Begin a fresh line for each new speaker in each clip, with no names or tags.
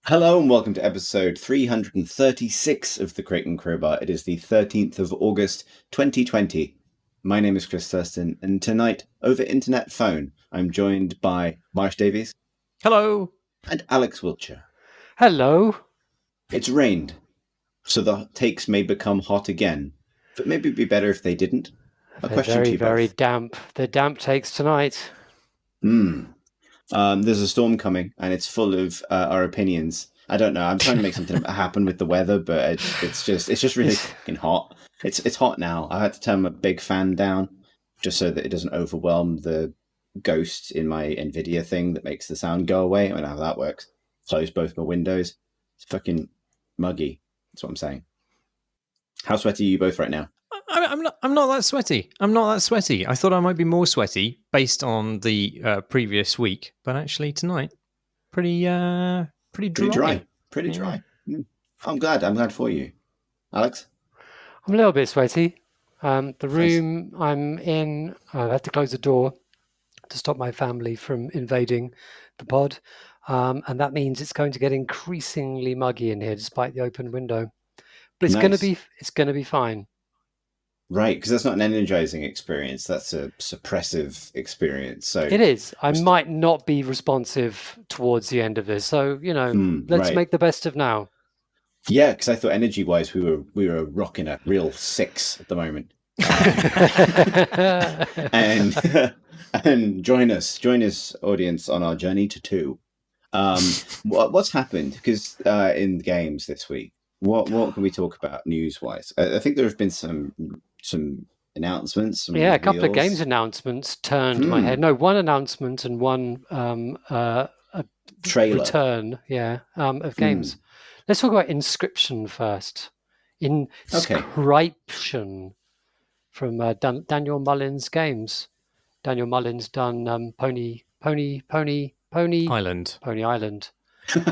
Hello and welcome to episode 336 of the Crate and Crowbar. It is the 13th of August 2020. My name is Chris Thurston, and tonight, over internet phone, I'm joined by Marsh Davies.
Hello.
And Alex Wiltshire.
Hello.
It's rained, so the takes may become hot again, but maybe it'd be better if they didn't.
They're very damp. They're damp takes tonight.
There's a storm coming, and it's full of our opinions. I don't know. I'm trying to make something happen with the weather, but it's just really fucking hot. It's hot now. I had to turn my big fan down just so that it doesn't overwhelm the ghost in my NVIDIA thing that makes the sound go away. I don't know how that works. Close both my windows. It's fucking muggy. That's what I'm saying. How sweaty are you both right now?
I'm not that sweaty. I thought I might be more sweaty based on the previous week, but actually tonight, pretty dry.
Pretty dry. I'm glad for you, Alex.
I'm a little bit sweaty. The room I'm in, I had to close the door to stop my family from invading the pod, and that means it's going to get increasingly muggy in here, despite the open window. But it's going to be fine.
Right, because that's not an energizing experience. That's a suppressive experience. So
it is. I might not be responsive towards the end of this. So, let's make the best of now.
Yeah, because I thought energy-wise, we were rocking a real 6 at the moment. And join us, audience, on our journey to 2. What's happened? Because in the games this week, what can we talk about news-wise? I think there have been some announcements.
A couple of games announcements turned my head. No, one announcement and one a
trailer
return. Of games. Let's talk about Inscription first. Inscription from Daniel Mullins Games. Daniel Mullins done Pony
Island.
Pony Island.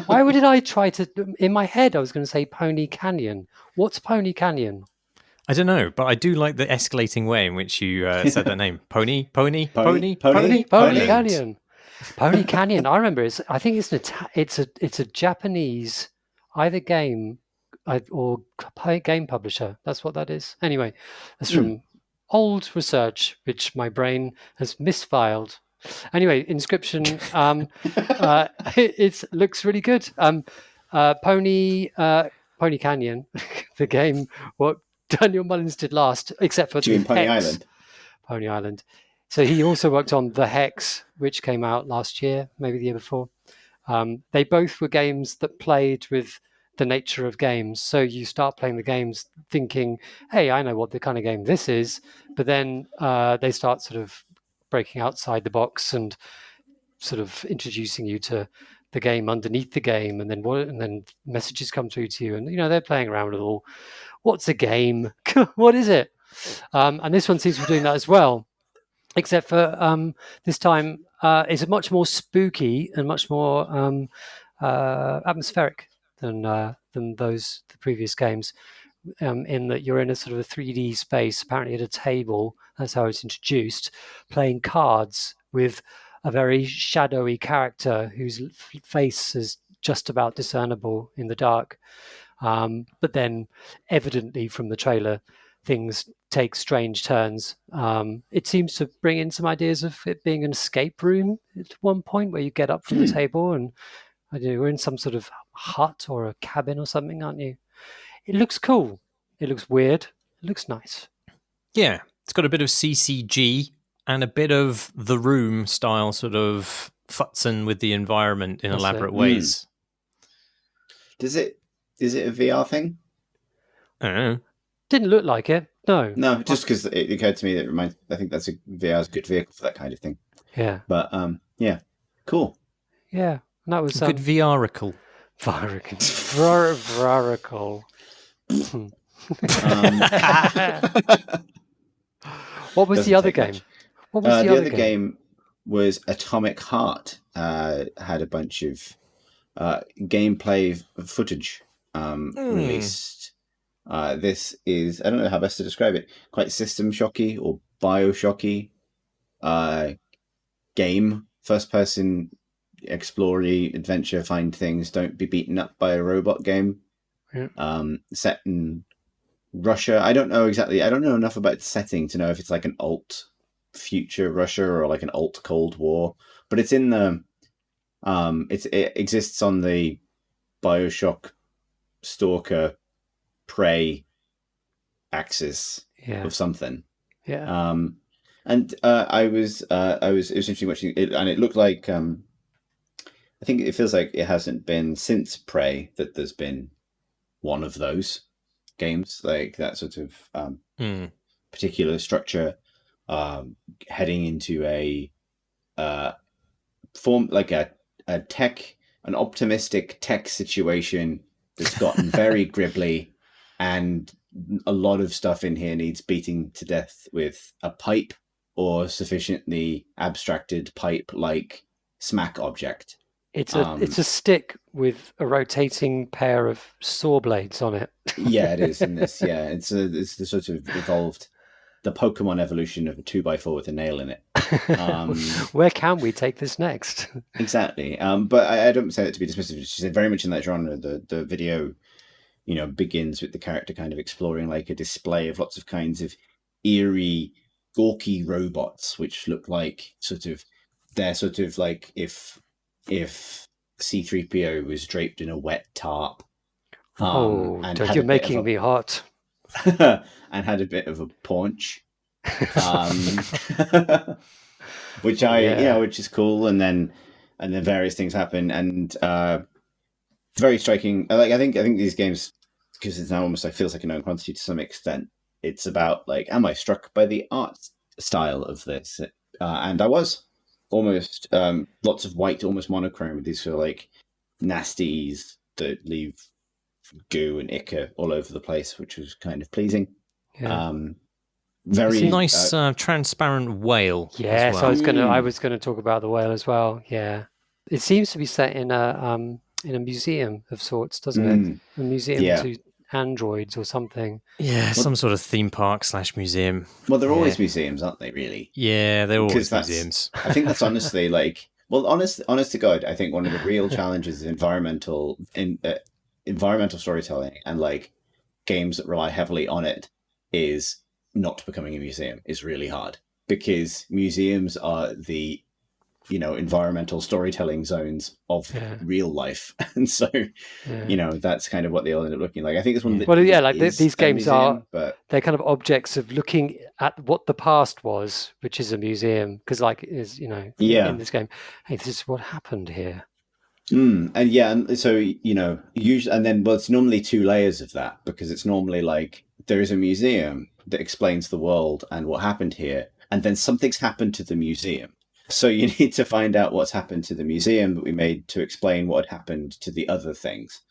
Why did I try to? In my head, I was going to say Pony Canyon. What's Pony Canyon?
I don't know, but I do like the escalating way in which you said that name. Pony Canyon. Pony Canyon. I remember. I think it's a Japanese either game or game publisher. That's what that is. Anyway, that's from old research, which my brain has misfiled. Anyway, Inscription. It looks really good. Pony Canyon, the game. What Daniel Mullins did last, except for the
Pony
Hex.
Island.
Pony Island. So he also worked on The Hex, which came out last year, maybe the year before. They both were games that played with the nature of games. So you start playing the games thinking, hey, I know what the kind of game this is. But then they start sort of breaking outside the box and sort of introducing you to the game underneath the game, and then messages come through to you, and they're playing around with all. What's a game? What is it? And this one seems to be doing that as well, except for this time it's much more spooky and much more atmospheric than the previous games. In that you're in a sort of a 3D space, apparently at a table. That's how it's introduced, playing cards with a very shadowy character whose face is just about discernible in the dark. But then, evidently from the trailer, things take strange turns. It seems to bring in some ideas of it being an escape room at one point, where you get up from the table and we're in some sort of hut or a cabin or something, aren't you? It looks cool. It looks weird. It looks nice.
Yeah, it's got a bit of CCG and a bit of The Room style sort of futzing with the environment in elaborate ways.
Is it a VR thing?
I don't know.
Didn't look like it. No.
No, just because it occurred to me that I think that's VR's a good vehicle for that kind of thing.
Yeah.
But yeah, cool.
Yeah, and that was
good VR-ical.
Varical. What was the other game? What was
the other game was Atomic Heart. Had a bunch of gameplay footage released. This is, I don't know how best to describe it, quite System Shocky or Bioshocky game, first person explory, adventure, find things, don't be beaten up by a robot game.
Yeah.
Set in Russia. I don't know enough about the setting to know if it's like an alt future Russia or like an alt Cold War, but it's in the it exists on the BioShock Stalker Prey axis of something.
Yeah.
And it was interesting watching it, and it looked like I think it feels like it hasn't been since Prey that there's been one of those games, like that sort of particular structure, heading into a form like an optimistic tech situation that's gotten very gribbly, and a lot of stuff in here needs beating to death with a pipe or sufficiently abstracted pipe-like smack object.
It's a stick with a rotating pair of saw blades on it.
Yeah, it is in this. Yeah, it's the sort of evolved, the Pokemon evolution of a 2x4 with a nail in it.
Where can we take this next?
Exactly. But I don't say that to be dismissive. She's very much in that genre. The video, begins with the character kind of exploring like a display of lots of kinds of eerie, gawky robots, which look like they're sort of like if C-3PO was draped in a wet tarp.
And you're making me hot.
And had a bit of a paunch. Which which is cool, and then various things happen, and very striking. Like I think these games, because it's now almost like feels like a known quantity to some extent. It's about like, am I struck by the art style of this? And I was almost lots of white, almost monochrome with these sort of like nasties that leave goo and ichor all over the place, which was kind of pleasing.
Yeah.
Very nice transparent whale.
Yes,
well.
I was gonna talk about the whale as well. Yeah, it seems to be set in a museum of sorts, doesn't it? A museum to androids or something.
Yeah, some sort of theme park / museum.
Well, they're always museums, aren't they? Really?
Yeah, they're always museums.
I think that's honestly like, well, honest to God, I think one of the real challenges of environmental storytelling and like games that rely heavily on it is not becoming a museum is really hard, because museums are the environmental storytelling zones of real life, and so that's kind of what they all end up looking like. I think it's one of the
these games
museum,
they're kind of objects of looking at what the past was, which is a museum, because in this game, hey, this is what happened here.
And so usually, and then it's normally two layers of that, because it's normally like there is a museum that explains the world and what happened here, and then something's happened to the museum. So you need to find out what's happened to the museum that we made to explain what had happened to the other things.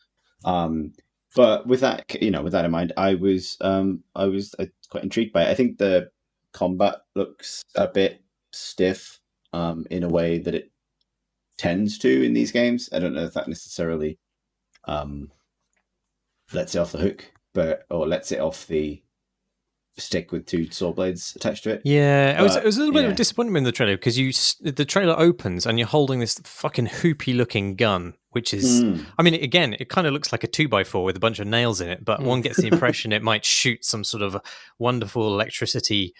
But with that, with that in mind, I was quite intrigued by it. I think the combat looks a bit stiff, in a way that it tends to in these games. I don't know if that necessarily lets it off the hook, or lets it off the stick with two saw blades attached to it.
Yeah, it was a little bit of a disappointment in the trailer, because the trailer opens and you're holding this fucking hoopy looking gun, which is, I mean, again, it kind of looks like a 2x4 with a bunch of nails in it, but one gets the impression it might shoot some sort of wonderful electricity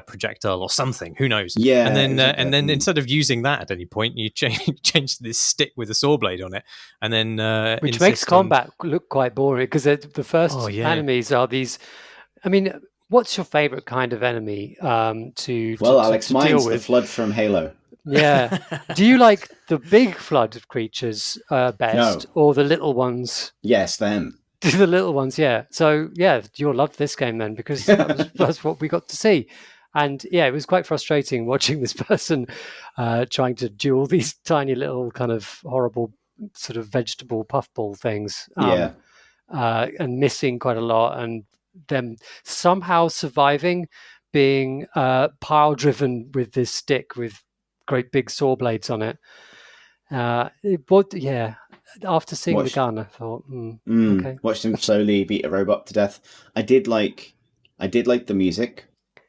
projectile or something. Who knows?
Yeah,
and then instead of using that at any point, you change this stick with a saw blade on it, and then
which makes combat look quite boring, because the first enemies are these. I mean, what's your favorite kind of enemy to
Alex, mine's
deal with?
The flood from Halo.
Yeah. Do you like the big flood of creatures best, or the little ones?
Yes, them.
The little ones, yeah. So, yeah, you'll love this game then, because that's what we got to see. And, yeah, it was quite frustrating watching this person trying to duel these tiny little kind of horrible sort of vegetable puffball things. And missing quite a lot, and them somehow surviving being pile driven with this stick with great big saw blades on it. After seeing the gun, I thought, okay.
Watched him slowly beat a robot to death. I did like the music.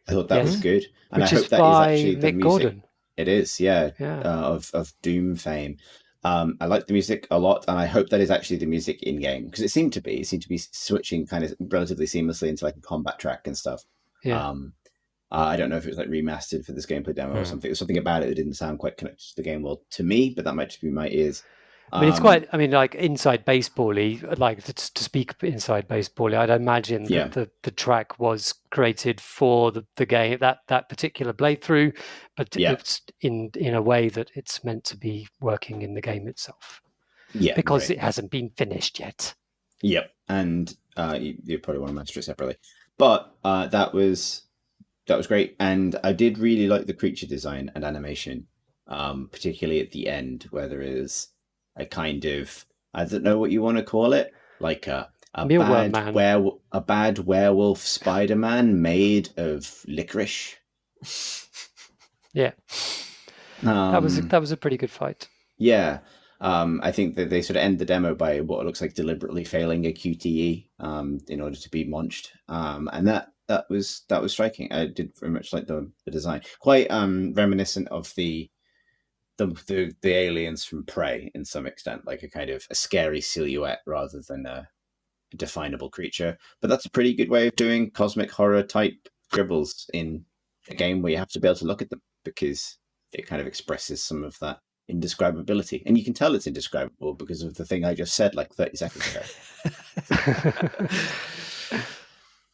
I thought that was good, and
Which
I hope
is
that
by
is actually the
Mick
music.
Gordon.
It is, yeah,
Yeah.
of Doom fame. I like the music a lot, and I hope that is actually the music in game, because it seemed to be switching kind of relatively seamlessly into like a combat track and stuff.
Yeah.
I don't know if it was like remastered for this gameplay demo or something. There was something about it that didn't sound quite connected to the game world to me, but that might just be my ears.
I mean, it's quite. I mean, like inside baseball-y, like to speak inside baseball-y, I'd imagine that the track was created for the game, that particular playthrough, but it's in a way that it's meant to be working in the game itself.
Yeah,
because it hasn't been finished yet.
Yep, and you probably want to master it separately, but that was great, and I did really like the creature design and animation, particularly at the end where there is a kind of, I don't know what you want to call it, like a bad werewolf Spider-Man made of licorice.
Yeah, that was a pretty good fight.
Yeah, I think that they sort of end the demo by what looks like deliberately failing a QTE in order to be munched, and that was striking. I did very much like the design, quite reminiscent of the aliens from Prey in some extent, like a kind of a scary silhouette rather than a definable creature. But that's a pretty good way of doing cosmic horror type dribbles in a game where you have to be able to look at them, because it kind of expresses some of that indescribability, and you can tell it's indescribable because of the thing I just said like 30 seconds ago.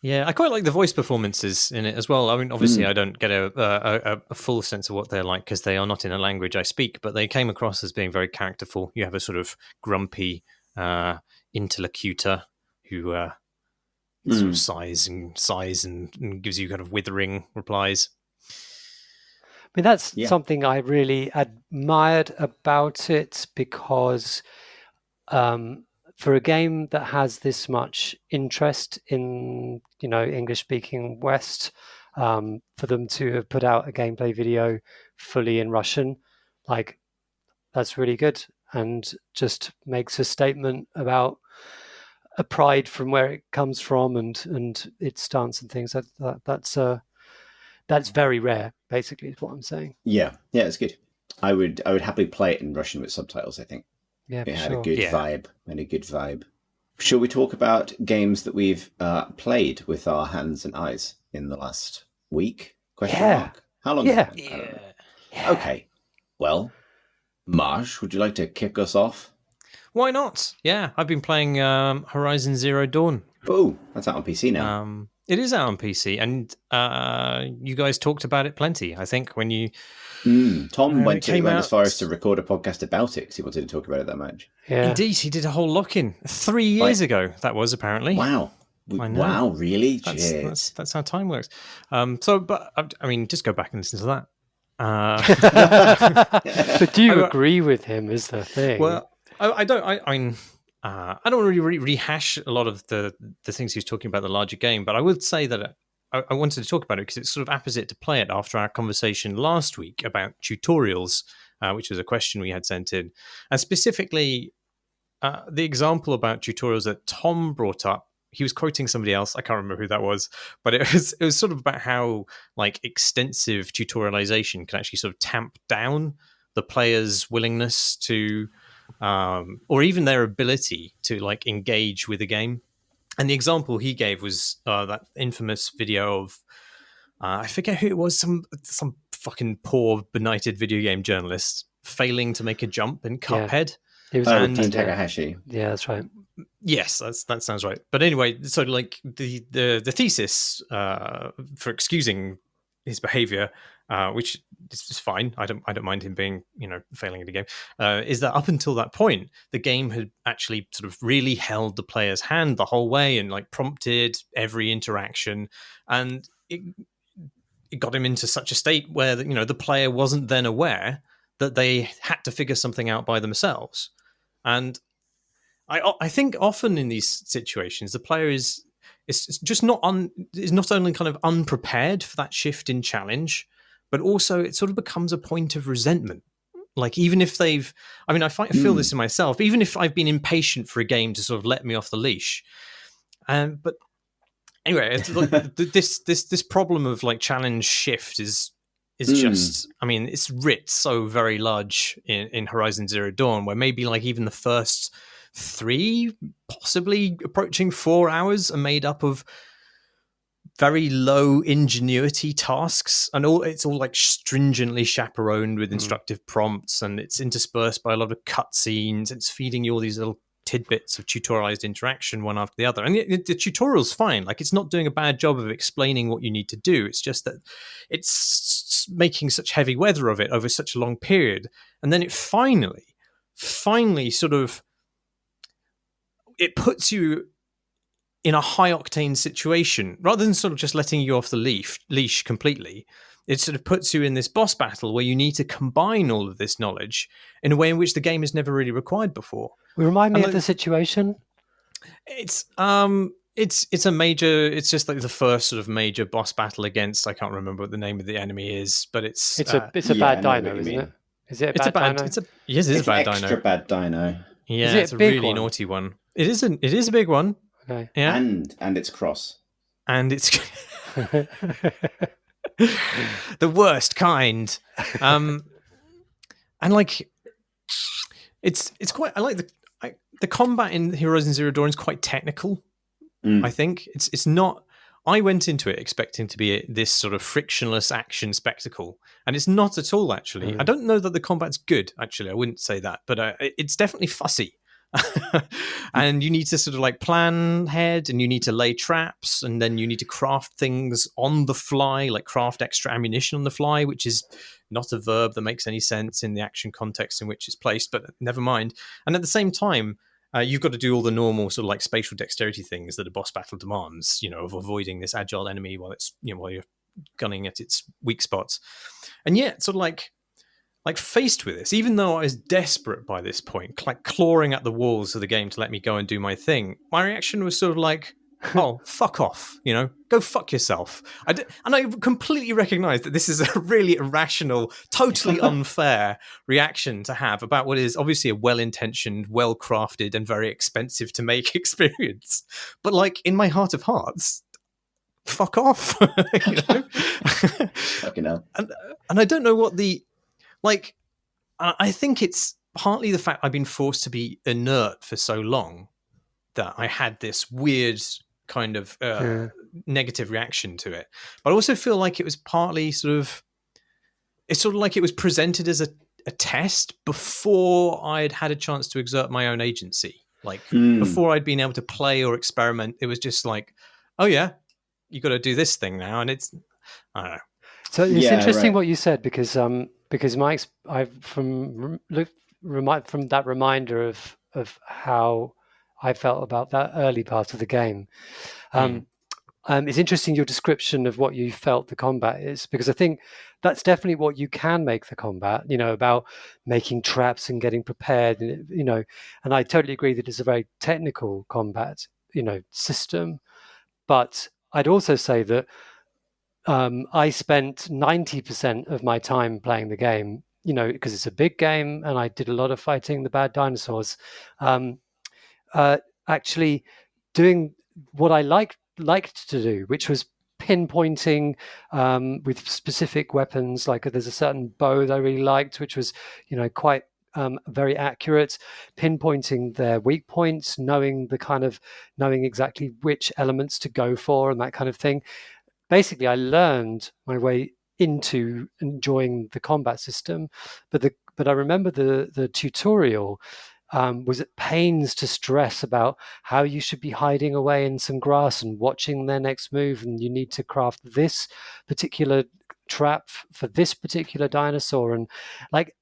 Yeah, I quite like the voice performances in it as well. I mean, obviously, I don't get a full sense of what they're like because they are not in a language I speak, but they came across as being very characterful. You have a sort of grumpy interlocutor who sort of sighs and gives you kind of withering replies.
I mean, that's something I really admired about it, because for a game that has this much interest in, English-speaking West, for them to have put out a gameplay video fully in Russian, like, that's really good, and just makes a statement about a pride from where it comes from and its stance and things. That's very rare, basically, is what I'm saying.
Yeah, it's good. I would happily play it in Russian with subtitles, I think.
Yeah,
it had a good vibe. Shall we talk about games that we've played with our hands and eyes in the last week? Mark. How long?
Yeah.
Okay. Well, Marsh, would you like to kick us off?
Why not? Yeah, I've been playing Horizon Zero Dawn.
Oh, that's out on PC now.
It is out on PC, and you guys talked about it plenty, I think, when you...
Tom went as far as to record a podcast about it because he wanted to talk about it that much.
Yeah.
Indeed, he did a whole lock-in 3 years ago, that was, apparently.
Wow.
I know.
Wow, really?
That's how time works. But I mean, just go back and listen to
that. But do you agree with him, is the thing?
Well, I don't. I don't really rehash a lot of the things he was talking about the larger game, but I would say that I wanted to talk about it because it's sort of apposite to play it after our conversation last week about tutorials, which was a question we had sent in, and specifically the example about tutorials that Tom brought up. He was quoting somebody else. I can't remember who that was, but it was sort of about how like extensive tutorialization can actually sort of tamp down the player's willingness to, or even their ability to like engage with a game. And the example he gave was that infamous video of I forget who it was, some fucking poor benighted video game journalist failing to make a jump in Cuphead.
It was
Takahashi.
Yeah, that's right.
Yes, that sounds right. But anyway, so like the thesis for excusing his behavior, which is fine. I don't mind him being failing at a game. Is that up until that point, the game had actually sort of really held the player's hand the whole way and like prompted every interaction, and it got him into such a state where the player wasn't then aware that they had to figure something out by themselves. And I think often in these situations, the player is not only kind of unprepared for that shift in challenge, but also it sort of becomes a point of resentment. Like even if I feel this in myself, even if I've been impatient for a game to sort of let me off the leash. But anyway, it's like this problem of like challenge shift is is just, I mean, it's writ so very large in Horizon Zero Dawn, where maybe like even the first 3, possibly approaching 4 hours are made up of very low ingenuity tasks, and it's all like stringently chaperoned with instructive prompts, and it's interspersed by a lot of cutscenes. It's feeding you all these little tidbits of tutorialized interaction one after the other, and the tutorial's fine. Like, it's not doing a bad job of explaining what you need to do. It's just that it's making such heavy weather of it over such a long period, and then it finally sort of, it puts you in a high octane situation rather than sort of just letting you off the leash completely. It sort of puts you in this boss battle where you need to combine all of this knowledge in a way in which the game has never really required before.
Remind me of the situation.
It's a major. It's just like the first sort of major boss battle against. I can't remember what the name of the enemy is, but it's
a bad dino, isn't it? Is it a bad dino?
Yes, it is a bad dino.
Extra bad dino.
Yeah, it's a really naughty one. It is a big one.
Okay.
Yeah,
and it's cross.
And it's the worst kind. And like, it's quite. I like the combat in Horizon Zero Dawn is quite technical. I think it's not. I went into it expecting to be this sort of frictionless action spectacle, and it's not at all, actually. I don't know that the combat's good, actually. I wouldn't say that, but it's definitely fussy. And you need to sort of like plan ahead, and you need to lay traps, and then you need to craft things on the fly, like craft extra ammunition on the fly, which is not a verb that makes any sense in the action context in which it's placed, but never mind. And at the same time, you've got to do all the normal sort of like spatial dexterity things that a boss battle demands, of avoiding this agile enemy while it's, while you're gunning at its weak spots. And yet, sort of like faced with this, even though I was desperate by this point, like clawing at the walls of the game to let me go and do my thing, my reaction was sort of like, oh, fuck off, go fuck yourself. And I completely recognize that this is a really irrational, totally unfair reaction to have about what is obviously a well-intentioned, well-crafted, and very expensive to make experience. But like, in my heart of hearts, fuck off.
Fucking hell.
And I don't know what I think it's partly the fact I've been forced to be inert for so long that I had this weird kind of negative reaction to it. But I also feel like it was partly it's sort of like it was presented as a test before I'd had a chance to exert my own agency. Like before I'd been able to play or experiment, it was just like, oh yeah, you got to do this thing now. And it's, I don't know.
So it's interesting what you said, because from that reminder of how I felt about that early part of the game. It's interesting your description of what you felt the combat is, because I think that's definitely what you can make the combat, about making traps and getting prepared, and I totally agree that it's a very technical combat, system. But I'd also say that I spent 90% of my time playing the game, because it's a big game, and I did a lot of fighting the bad dinosaurs. Actually doing what I liked to do, which was pinpointing with specific weapons. Like there's a certain bow that I really liked, which was, quite very accurate, pinpointing their weak points, knowing exactly which elements to go for and that kind of thing. Basically, I learned my way into enjoying the combat system, but I remember the tutorial was at pains to stress about how you should be hiding away in some grass and watching their next move, and you need to craft this particular trap for this particular dinosaur, and like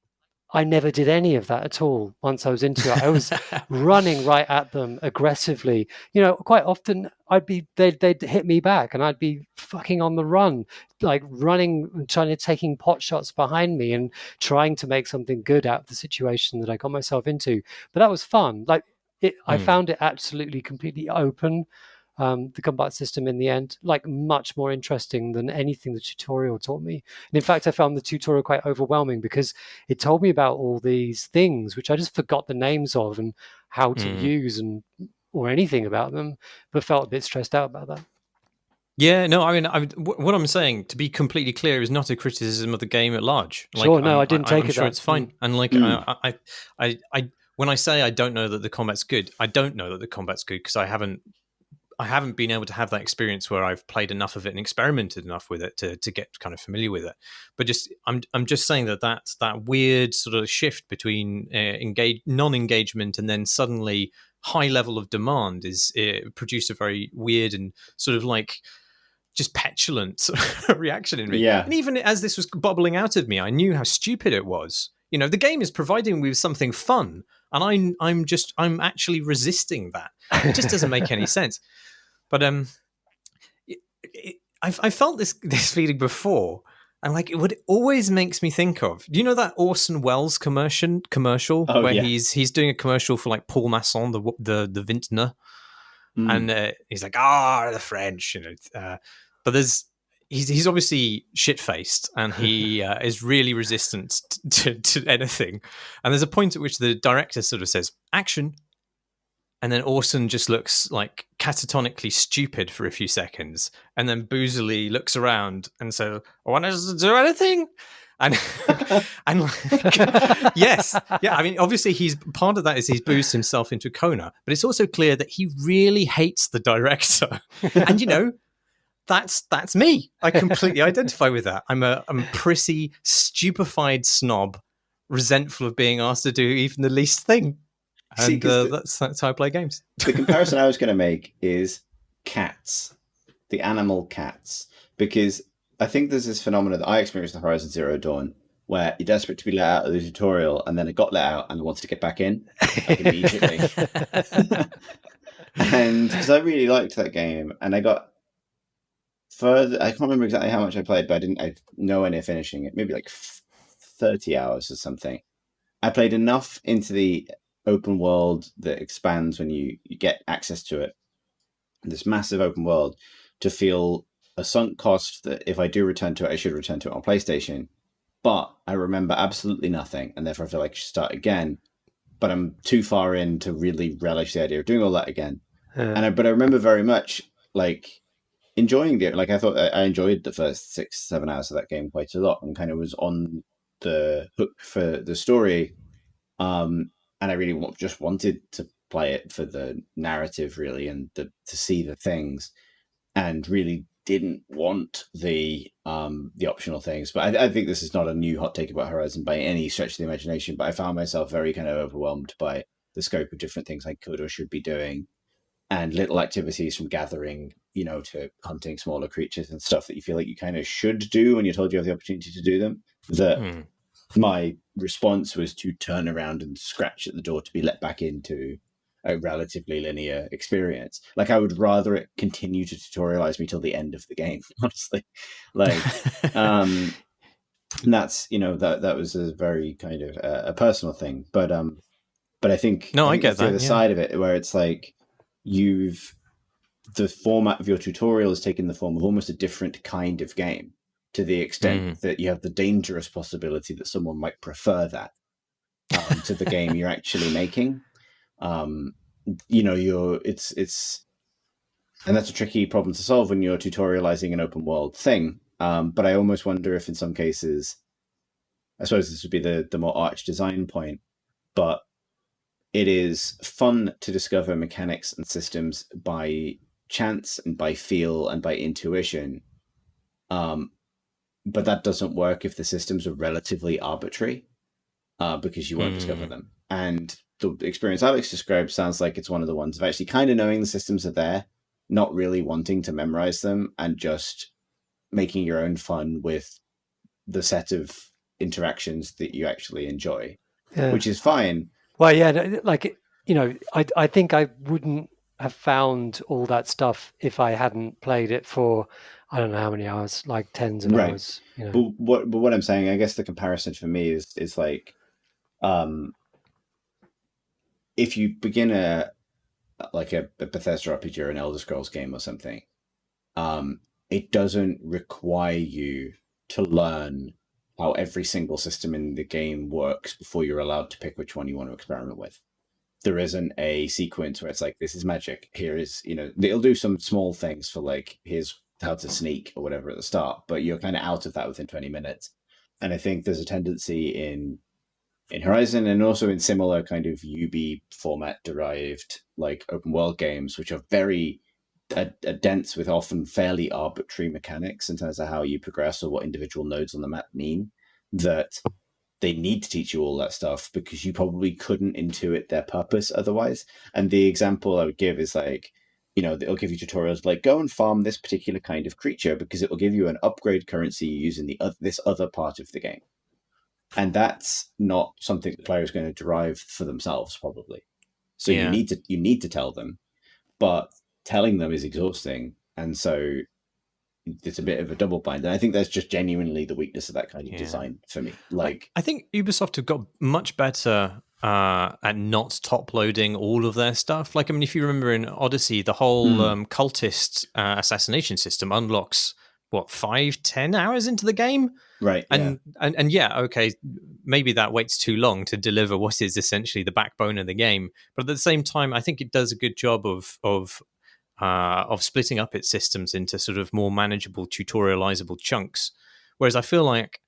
I never did any of that at all. Once I was into it, I was running right at them aggressively. Quite often they'd hit me back, and I'd be fucking on the run, like running, taking pot shots behind me, and trying to make something good out of the situation that I got myself into. But that was fun. I found it absolutely completely open. The combat system in the end, like much more interesting than anything the tutorial taught me. And in fact, I found the tutorial quite overwhelming because it told me about all these things which I just forgot the names of and how to use or anything about them, but felt a bit stressed out about that.
Yeah, no, I mean, what I'm saying, to be completely clear, is not a criticism of the game at large. Like,
Sure, no, I didn't take
I'm
it
sure
that.
it's fine. And like, when I say I don't know that the combat's good, I don't know that the combat's good because I haven't been able to have that experience where I've played enough of it and experimented enough with it to get kind of familiar with it. But I'm just saying that's that weird sort of shift between non-engagement and then suddenly high level of demand is produced a very weird and sort of like just petulant reaction in me.
Yeah.
And even as this was bubbling out of me, I knew how stupid it was. You know, the game is providing me with something fun, and I'm actually resisting that. It just doesn't make any sense. But I felt this feeling before, and like what it always makes me think of. Do you know that Orson Welles commercial where he's doing a commercial for like Paul Masson, the vintner, and he's like, the French, you know. But he's obviously shit faced, and he is really resistant to anything. And there's a point at which the director sort of says, "Action." And then Orson just looks like catatonically stupid for a few seconds, and then boozily looks around and says, "I want us to do anything." And and like, yes, yeah. I mean, obviously, he's part of that is he's boozed himself into Kona, but it's also clear that he really hates the director, and you know. That's me. I completely identify with that. I'm a prissy, stupefied snob, resentful of being asked to do even the least thing. And that's how I play games.
The comparison I was going to make is cats, the animal cats, because I think there's this phenomenon that I experienced in Horizon Zero Dawn, where you're desperate to be let out of the tutorial, and then it got let out, and I wanted to get back in like, immediately. And because I really liked that game, and I got further. I can't remember exactly how much I played, but I nowhere near finishing it. Maybe like 30 hours or something. I played enough into the open world that expands when you get access to it, this massive open world, to feel a sunk cost that if I do return to it, I should return to it on PlayStation. But I remember absolutely nothing, and therefore I feel like I should start again. But I'm too far in to really relish the idea of doing all that again. But I remember very much like enjoying it. Like I thought I enjoyed the first 6-7 hours of that game quite a lot, and kind of was on the hook for the story. And I really just wanted to play it for the narrative, really, and to see the things, and really didn't want the optional things. But I think this is not a new hot take about Horizon by any stretch of the imagination, but I found myself very kind of overwhelmed by the scope of different things I could or should be doing, and little activities from gathering, to hunting smaller creatures and stuff that you feel like you kind of should do when you're told you have the opportunity to do them. That my response was to turn around and scratch at the door to be let back into a relatively linear experience. Like I would rather it continue to tutorialize me till the end of the game, honestly. Like, and that's, that was a very kind of a personal thing, but I think,
I get
the
that,
other side of it, where it's like the format of your tutorial has taken the form of almost a different kind of game, to the extent that you have the dangerous possibility that someone might prefer that to the game you're actually making. It's and that's a tricky problem to solve when you're tutorializing an open world thing. But I almost wonder if in some cases, I suppose this would be the more arch design point, but it is fun to discover mechanics and systems by chance and by feel and by intuition. But that doesn't work if the systems are relatively arbitrary, because you won't discover them. And the experience Alex described sounds like it's one of the ones of actually kind of knowing the systems are there, not really wanting to memorize them, and just making your own fun with the set of interactions that you actually enjoy, which is fine.
Well, yeah, like, I think I wouldn't have found all that stuff if I hadn't played it for, I don't know how many hours, like tens of hours.
But what I'm saying, I guess the comparison for me is like, if you begin a Bethesda RPG or an Elder Scrolls game or something, it doesn't require you to learn how every single system in the game works before you're allowed to pick which one you want to experiment with. There isn't a sequence where it's like, this is magic. Here is, it'll do some small things for like, here's to sneak or whatever at the start, but you're kind of out of that within 20 minutes. And I think there's a tendency in Horizon and also in similar kind of UB format derived like open world games, which are very dense with often fairly arbitrary mechanics in terms of how you progress or what individual nodes on the map mean, that they need to teach you all that stuff because you probably couldn't intuit their purpose otherwise. And the example I would give is like, they'll give you tutorials like go and farm this particular kind of creature because it will give you an upgrade currency you use in this other part of the game. And that's not something the player is going to derive for themselves, probably. So you need to tell them, but telling them is exhausting, and so it's a bit of a double bind. And I think that's just genuinely the weakness of that kind of design for me. Like,
I think Ubisoft have got much better at not top loading all of their stuff. Like, I mean, if you remember in Odyssey, the whole cultist assassination system unlocks 5-10 hours into the game,
right?
And okay, maybe that waits too long to deliver what is essentially the backbone of the game. But at the same time, I think it does a good job of splitting up its systems into sort of more manageable, tutorializable chunks. Whereas I feel like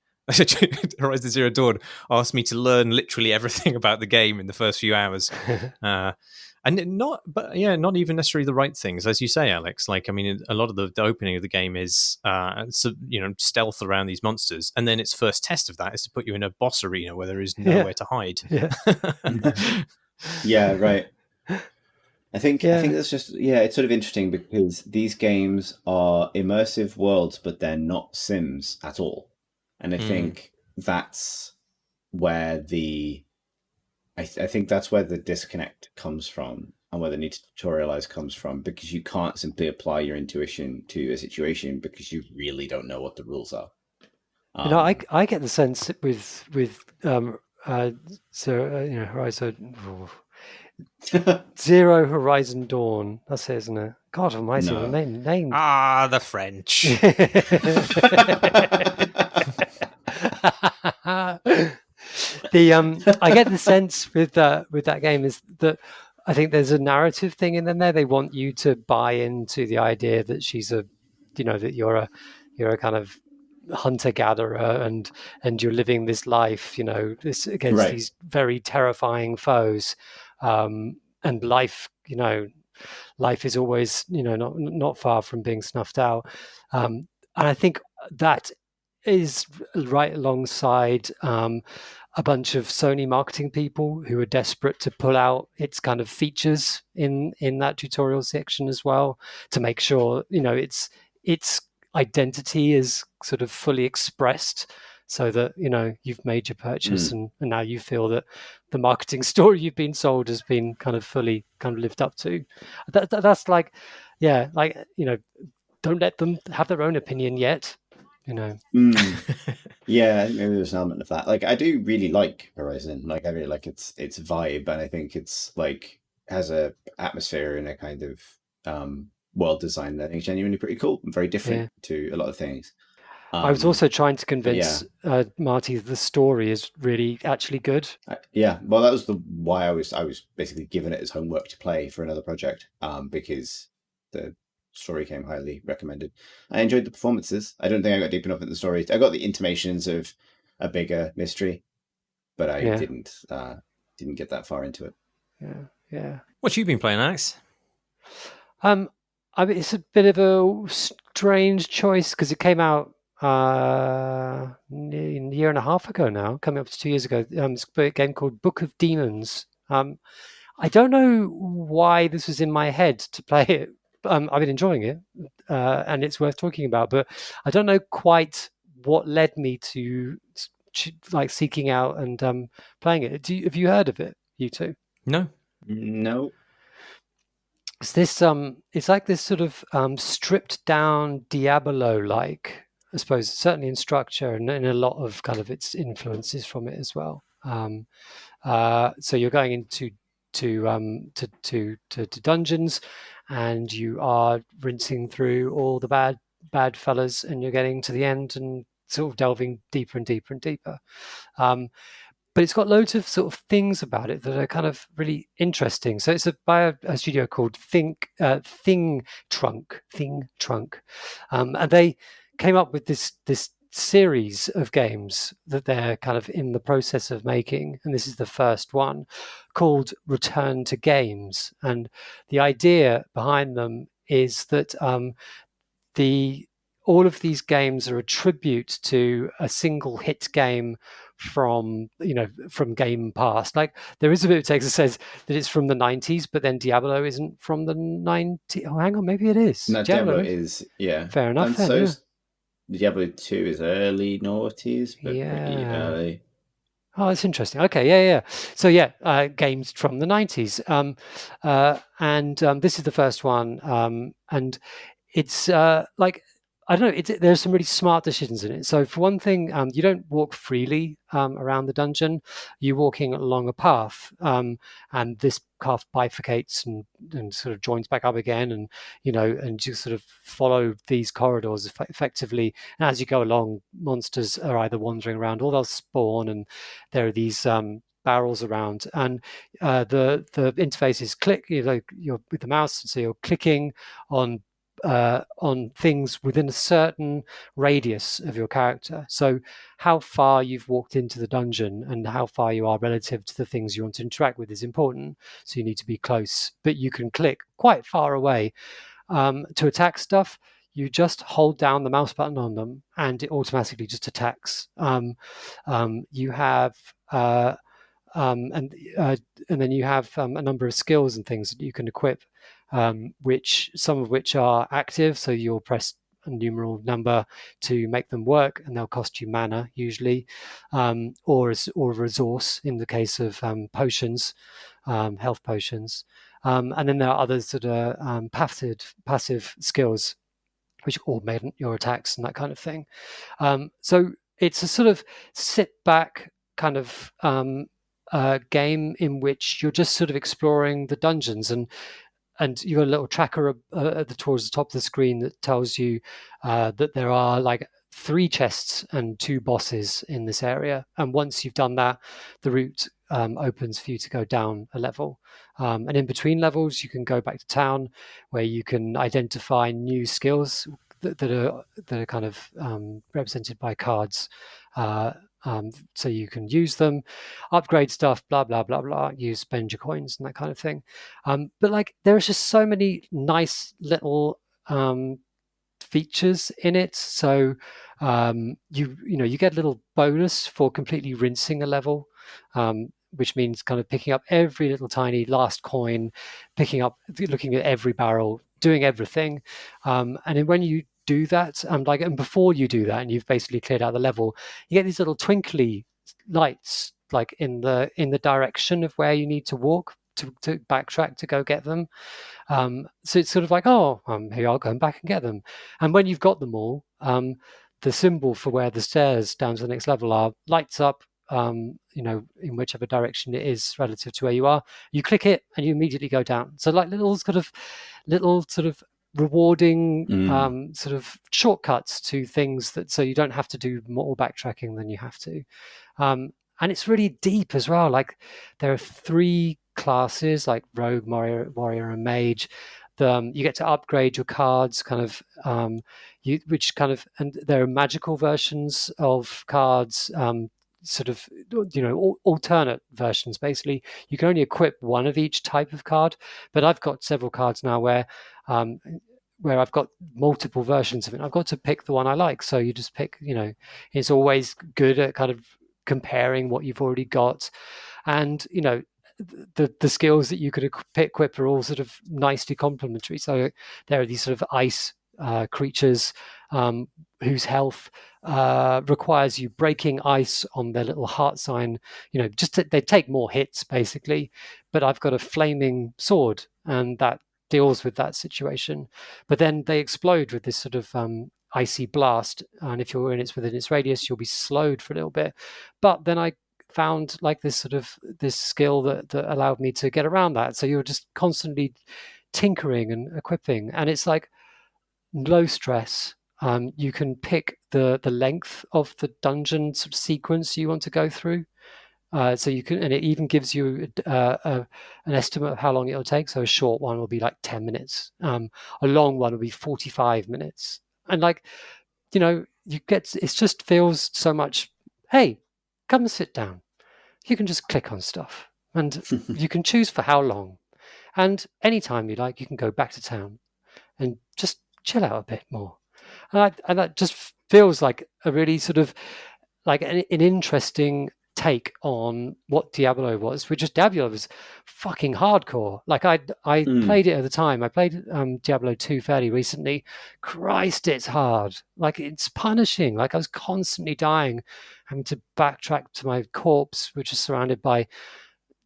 Horizon Zero Dawn asked me to learn literally everything about the game in the first few hours. And not even necessarily the right things, as you say, Alex. Like, I mean, a lot of the opening of the game is, stealth around these monsters, and then its first test of that is to put you in a boss arena where there is nowhere to hide.
Yeah, right. I think that's just it's sort of interesting because these games are immersive worlds, but they're not Sims at all, and I think that's where I think that's where the disconnect comes from and where the need to tutorialize comes from, because you can't simply apply your intuition to a situation because you really don't know what the rules are.
I get the sense with Horizon Zero Horizon Dawn. That's it, isn't it? God almighty, the name.
The French.
I get the sense with that game is that I think there's a narrative thing in there. They want you to buy into the idea that she's that you're a kind of hunter gatherer and you're living this life, this against these very terrifying foes, and life is always not far from being snuffed out, and I think that is right alongside a bunch of Sony marketing people who are desperate to pull out its kind of features in that tutorial section as well, to make sure its identity is sort of fully expressed, so that you've made your purchase and now you feel that the marketing story you've been sold has been kind of fully kind of lived up to. That's like don't let them have their own opinion yet.
Yeah, maybe there's an element of that. Like, I do really like Horizon. Like, I really like its vibe, and I think it's like has a atmosphere and a kind of world design that I think is genuinely pretty cool and very different to a lot of things.
I was also trying to convince Marty that the story is really actually good.
Well, that was why I was basically given it as homework to play for another project, because the story came highly recommended. I enjoyed the performances. I don't think I got deep enough in the story. I got the intimations of a bigger mystery, but I didn't get that far into it.
Yeah.
What you been playing, Alex?
I mean, it's a bit of a strange choice because it came out a year and a half ago now, coming up to 2 years ago. It's a game called Book of Demons. I don't know why this was in my head to play it. I've been enjoying it, and it's worth talking about, but I don't know quite what led me to like seeking out and playing it. Have you heard of it, you two?
No.
It's this it's like this sort of stripped down Diablo-like, I suppose, certainly in structure and in a lot of kind of its influences from it as well. So you're going into to dungeons, and you are rinsing through all the bad fellas, and you're getting to the end and sort of delving deeper and deeper and deeper. but it's got loads of sort of things about it that are kind of really interesting. So it's by a studio called Thing Trunk, and they came up with this series of games that they're kind of in the process of making, and this is the first one, called Return to Games. And the idea behind them is that all of these games are a tribute to a single hit game from game past. Like there is a bit of text that says that it's from the 90s, but then Diablo isn't from the 90s. Oh, hang on, maybe it is.
No, Diablo is, yeah.
Fair enough.
And
then,
so
yeah.
Diablo 2 is early noughties, but pretty early.
Oh, that's interesting. Okay, yeah. So games from the 90s, and this is the first one, and it's like, I don't know. There's some really smart decisions in it. So for one thing, you don't walk freely around the dungeon. You're walking along a path, and this path bifurcates and sort of joins back up again, and and you sort of follow these corridors effectively. And as you go along, monsters are either wandering around or they'll spawn, and there are these barrels around, and the interface is you're with the mouse, so you're clicking on things within a certain radius of your character. So how far you've walked into the dungeon and how far you are relative to the things you want to interact with is important. So you need to be close, but you can click quite far away. To attack stuff, you just hold down the mouse button on them and it automatically just attacks. You have and then you have a number of skills and things that you can equip, some of which are active. So you'll press a numeral number to make them work, and they'll cost you mana usually, or a resource in the case of potions, health potions. And then there are others that are passive skills, which augment your attacks and that kind of thing. So it's a sort of sit back kind of game in which you're just sort of exploring the dungeons, and you've got a little tracker towards the top of the screen that tells you that there are like 3 chests and 2 bosses in this area. And once you've done that, the route opens for you to go down a level. And in between levels, you can go back to town where you can identify new skills that are kind of represented by cards. So you can use them, upgrade stuff, blah, blah, blah, blah, spend your coins and that kind of thing. But like, there's just so many nice little features in it. So you get a little bonus for completely rinsing a level, which means kind of picking up every little tiny last coin, looking at every barrel, doing everything. And then when you do that, and before you do that and you've basically cleared out the level, you get these little twinkly lights like in the direction of where you need to walk to backtrack to go get them. So it's sort of like, here, I'll go back and get them. And when you've got them all, the symbol for where the stairs down to the next level lights up, in whichever direction it is relative to where you are. You click it and you immediately go down. So like little sort of rewarding sort of shortcuts to things so you don't have to do more backtracking than you have to. And it's really deep as well. Like there are 3 classes, like rogue, warrior, and mage. You get to upgrade your cards, and there are magical versions of cards, alternate versions. Basically, you can only equip one of each type of card, but I've got several cards now where I've got multiple versions of it. I've got to pick the one I like. So you just pick, it's always good at kind of comparing what you've already got. And, the skills that you could equip are all sort of nicely complementary. So there are these sort of ice creatures whose health requires you breaking ice on their little heart sign. They take more hits basically. But I've got a flaming sword, and that deals with that situation. But then they explode with this sort of icy blast, and if you're within its radius, you'll be slowed for a little bit. But then I found like this skill that allowed me to get around that. So you're just constantly tinkering and equipping, and it's like low stress. You can pick the length of the dungeon sort of sequence you want to go through. So you can, and it even gives you an estimate of how long it'll take. So a short one will be like 10 minutes. A long one will be 45 minutes. And like, you get, it just feels so much, hey, come and sit down. You can just click on stuff and you can choose for how long. And anytime you like, you can go back to town and just chill out a bit more. And that just feels like a really sort of like an interesting take on what Diablo was, which is Diablo was fucking hardcore. Like I played it at the time. I played Diablo 2 fairly recently. Christ, it's hard. Like it's punishing. Like I was constantly dying, having to backtrack to my corpse, which was surrounded by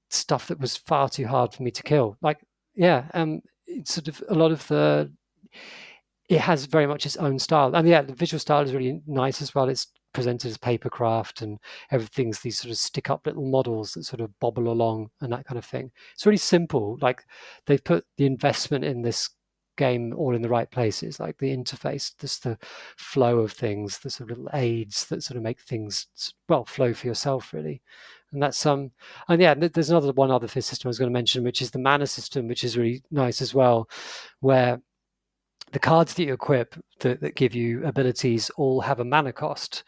stuff that was far too hard for me to kill. Like, yeah, it's sort of a lot of it has very much its own style. And yeah, the visual style is really nice as well. It's presented as papercraft and everything's these sort of stick up little models that sort of bobble along and that kind of thing. It's really simple. Like they've put the investment in this game all in the right places, like the interface, just the flow of things, the sort of little aids that sort of make things, well, flow for yourself really. And that's and yeah, there's one other system I was going to mention, which is the mana system, which is really nice as well, where the cards that you equip that give you abilities all have a mana cost,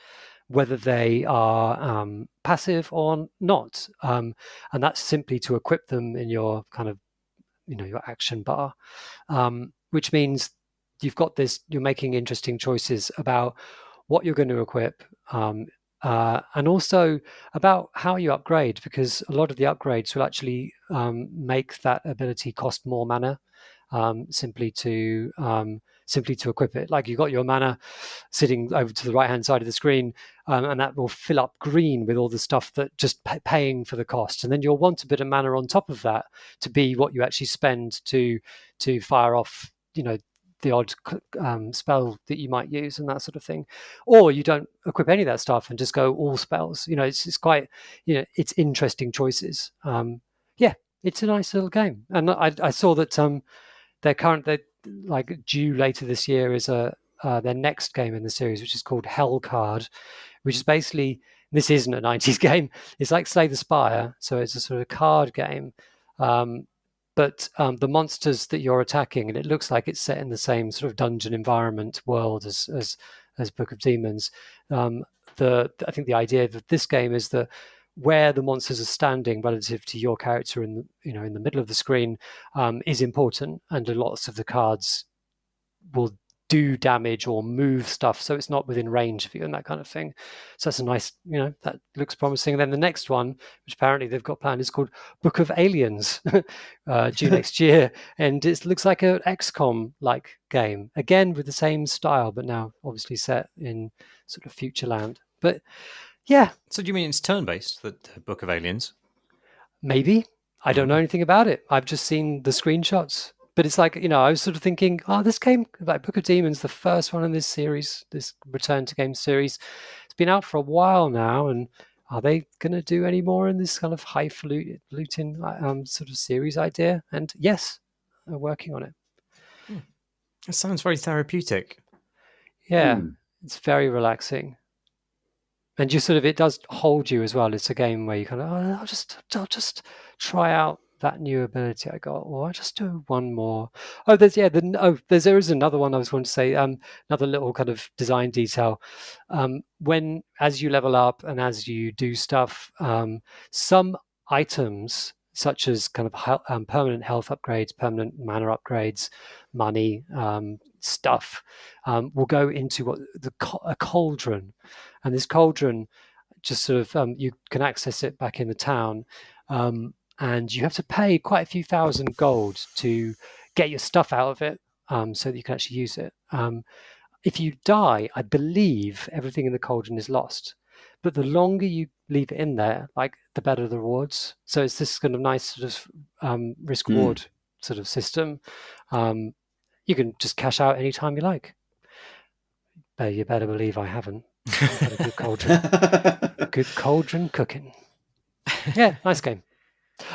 whether they are passive or not. And that's simply to equip them in your kind of, your action bar, which means you've got this, you're making interesting choices about what you're going to equip, and also about how you upgrade, because a lot of the upgrades will actually make that ability cost more mana. Simply to equip it. Like you've got your mana sitting over to the right hand side of the screen, and that will fill up green with all the stuff that just paying for the cost. And then you'll want a bit of mana on top of that to be what you actually spend to fire off, the odd spell that you might use and that sort of thing. Or you don't equip any of that stuff and just go all spells. It's quite, it's interesting choices. Yeah, it's a nice little game. And I saw that they're like due later this year is their next game in the series, which is called Hurled, which is basically, this isn't a 90s game. It's like Slay the Spire, so it's a sort of card game. But the monsters that you're attacking, and it looks like it's set in the same sort of dungeon environment world as Book of Demons. I think the idea of this game is that where the monsters are standing relative to your character in the middle of the screen is important, and lots of the cards will do damage or move stuff, so it's not within range of you and that kind of thing. So that's a nice, that looks promising. And then the next one, which apparently they've got planned, is called Book of Aliens, due next year, and it looks like an XCOM like game, again with the same style, but now obviously set in sort of future land. But yeah.
So do you mean it's turn-based, the Book of Aliens?
Maybe. I don't know anything about it. I've just seen the screenshots. But it's like, I was sort of thinking, this game, like Book of Demons, the first one in this series, this Return to Game series, it's been out for a while now. And are they going to do any more in this kind of highfalutin sort of series idea? And yes, they're working on it.
It sounds very therapeutic.
Yeah, It's very relaxing. And it does hold you as well. It's a game where you kind of, I'll just try out that new ability I got, or I'll just do one more. There is another one I was going to say, another little kind of design detail. As you level up and as you do stuff, some items, such as kind of permanent health upgrades, permanent mana upgrades, money, stuff, will go into a cauldron. And this cauldron just sort of, you can access it back in the town, and you have to pay quite a few thousand gold to get your stuff out of it, so that you can actually use it. If you die, I believe everything in the cauldron is lost. But the longer you leave it in there, like the better the rewards. So it's this kind of nice sort of risk reward sort of system. You can just cash out anytime you like. But you better believe I haven't. I've had a good cauldron. Good cauldron cooking. Yeah, nice game.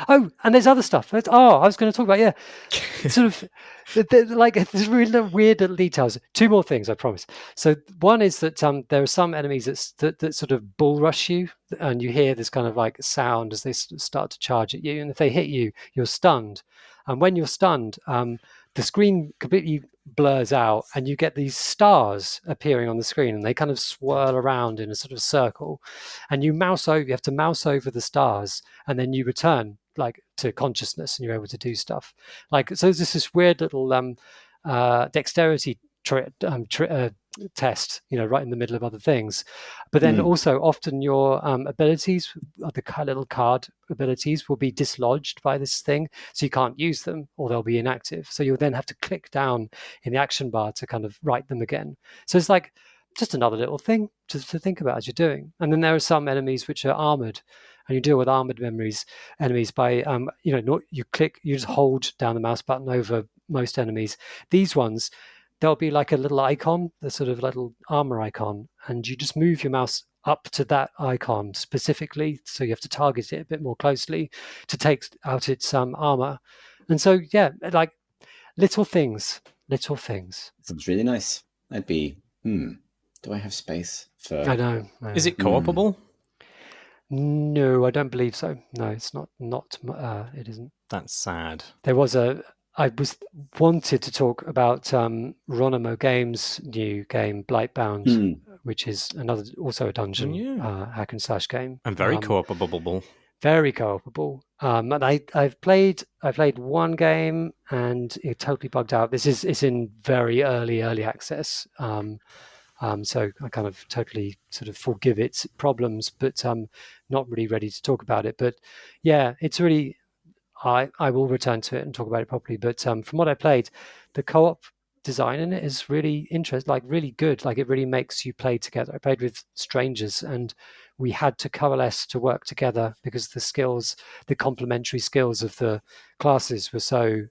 Oh, and there's other stuff. I was going to talk about sort of like there's really weird little details. Two more things, I promise. So one is that there are some enemies that sort of bull rush you, and you hear this kind of like sound as they start to charge at you, and if they hit you, you're stunned. And when you're stunned, the screen completely blurs out, and you get these stars appearing on the screen, and they kind of swirl around in a sort of circle, and you have to mouse over the stars, and then you return like to consciousness, and you're able to do stuff. Like, so there's this weird little dexterity test, right in the middle of other things. But then also often your abilities, the little card abilities, will be dislodged by this thing, so you can't use them, or they'll be inactive. So you'll then have to click down in the action bar to kind of write them again. So it's like just another little thing to think about as you're doing. And then there are some enemies which are armored, and you deal with armored enemies by you just hold down the mouse button over most enemies. These ones, there'll be like a little icon, the sort of little armor icon, and you just move your mouse up to that icon specifically, so you have to target it a bit more closely to take out its armor. And so like little things.
Sounds really nice. I'd be do I have space for...
I know.
Is it co-opable?
No, I don't believe so. No, it's not. It isn't.
That's sad.
I was wanted to talk about Ronimo Games' new game, Blightbound, which is also a dungeon hack and slash game.
And very co-opable.
Very co-opable. And I've played one game and it totally bugged out. It's in very early access. So I kind of totally sort of forgive its problems, but not really ready to talk about it. But yeah, it's really, I will return to it and talk about it properly. But from what I played, the co-op design in it is really interesting, like really good. Like it really makes you play together. I played with strangers and we had to coalesce to work together because the complementary skills of the classes were so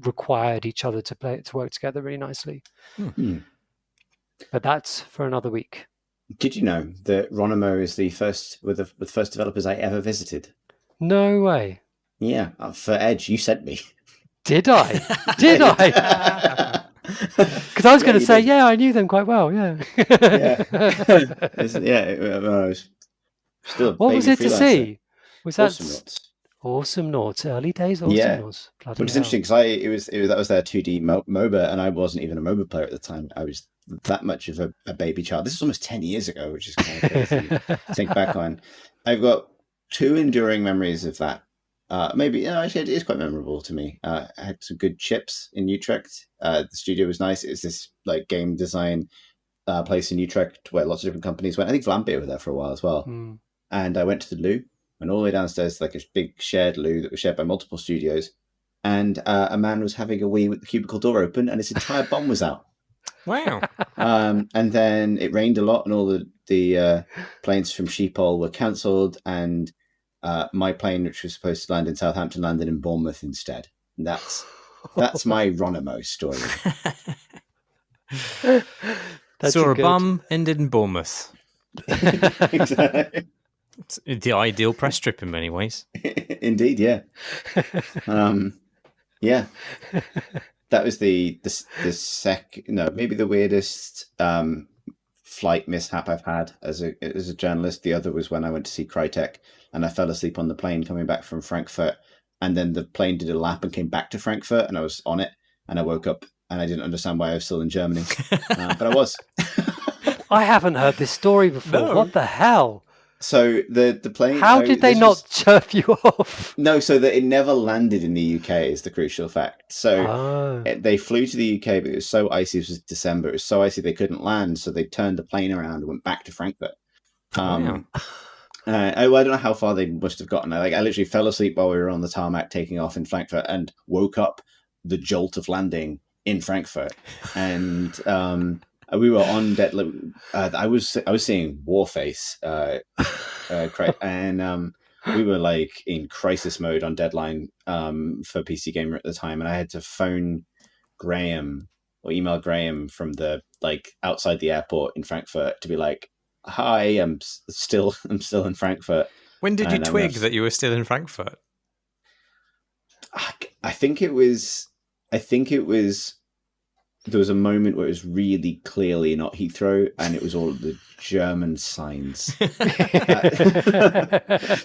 required each other to work together really nicely. But that's for another week.
Did you know that Ronimo is the first developers I ever visited?
No way.
Yeah, for Edge, you sent me.
Did I? Because I was going to say, I knew them quite well. Yeah. What was it to see? Was that Awesome Noughts? Early days. Awesome Noughts.
Which is interesting because that was their 2D MOBA, and I wasn't even a MOBA player at the time. I was that much of a baby child. This is almost 10 years ago, which is kind of crazy to think back on. I've got two enduring memories of that. Maybe actually it is quite memorable to me. I had some good chips in Utrecht. The studio was nice. It's this like game design place in Utrecht where lots of different companies went. I think Vlambeer were there for a while as well. And I went to the loo, and all the way downstairs, like a big shared loo that was shared by multiple studios. And a man was having a wee with the cubicle door open, and his entire bum was out.
Wow.
And then it rained a lot, and all the planes from Schiphol were cancelled, and my plane, which was supposed to land in Southampton, landed in Bournemouth instead. And that's my Ronimo story.
Saw a bum, ended in Bournemouth.
Exactly.
It's the ideal press trip in many ways.
Indeed, yeah. Yeah. That was maybe the weirdest flight mishap I've had as a journalist. The other was when I went to see Crytek and I fell asleep on the plane coming back from Frankfurt, and then the plane did a lap and came back to Frankfurt, and I was on it, and I woke up and I didn't understand why I was still in Germany, but I was.
I haven't heard this story before. No. What the hell?
So the plane...
How did they not chirp you off?
No, so that it never landed in the UK is the crucial fact. So they flew to the UK, but it was so icy. It was December. It was so icy they couldn't land, so they turned the plane around and went back to Frankfurt. I don't know how far they must have gotten. I literally fell asleep while we were on the tarmac taking off in Frankfurt and woke up the jolt of landing in Frankfurt. And... we were on deadline. I was seeing Warface, and we were like in crisis mode on deadline for PC Gamer at the time, and I had to phone Graham or email Graham from the outside the airport in Frankfurt to be like, "Hi, I'm still in Frankfurt."
When did you twig that you were still in Frankfurt?
I think it was. There was a moment where it was really clearly not Heathrow, and it was all the German signs.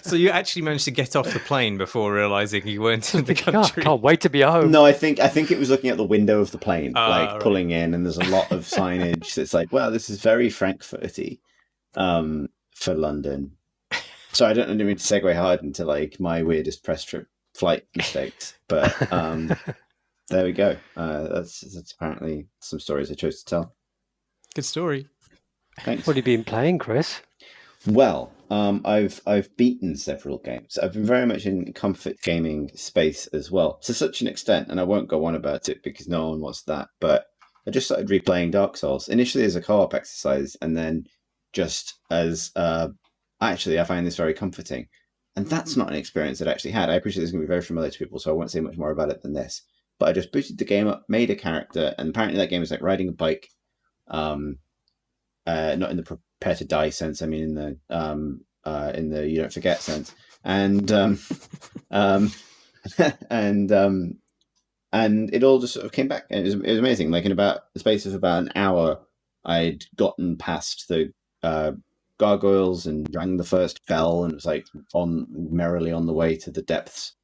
So you actually managed to get off the plane before realizing you weren't in the country.
Can't wait to be home.
No, I think it was looking at the window of the plane,
Right.
pulling in, and there's a lot of signage that's like, well, this is very Frankfurty for London. So I don't mean to segue hard into like my weirdest press trip flight mistakes, but there we go. That's apparently some stories I chose to tell.
Good story.
Thanks.
What have you been playing, Chris?
Well, I've beaten several games. I've been very much in comfort gaming space as well, to such an extent, and I won't go on about it because no one wants that. But I just started replaying Dark Souls initially as a co-op exercise, and then just as actually I find this very comforting. And that's not an experience that I actually had. I appreciate this is going to be very familiar to people, so I won't say much more about it than this. But I just booted the game up, made a character, and apparently that game is like riding a bike. Not in the prepare to die sense. I mean, in the you don't forget sense. And and it all just sort of came back. And it was amazing. Like in about the space of about an hour, I'd gotten past the gargoyles and rang the first bell, and it was like merrily on the way to the depths.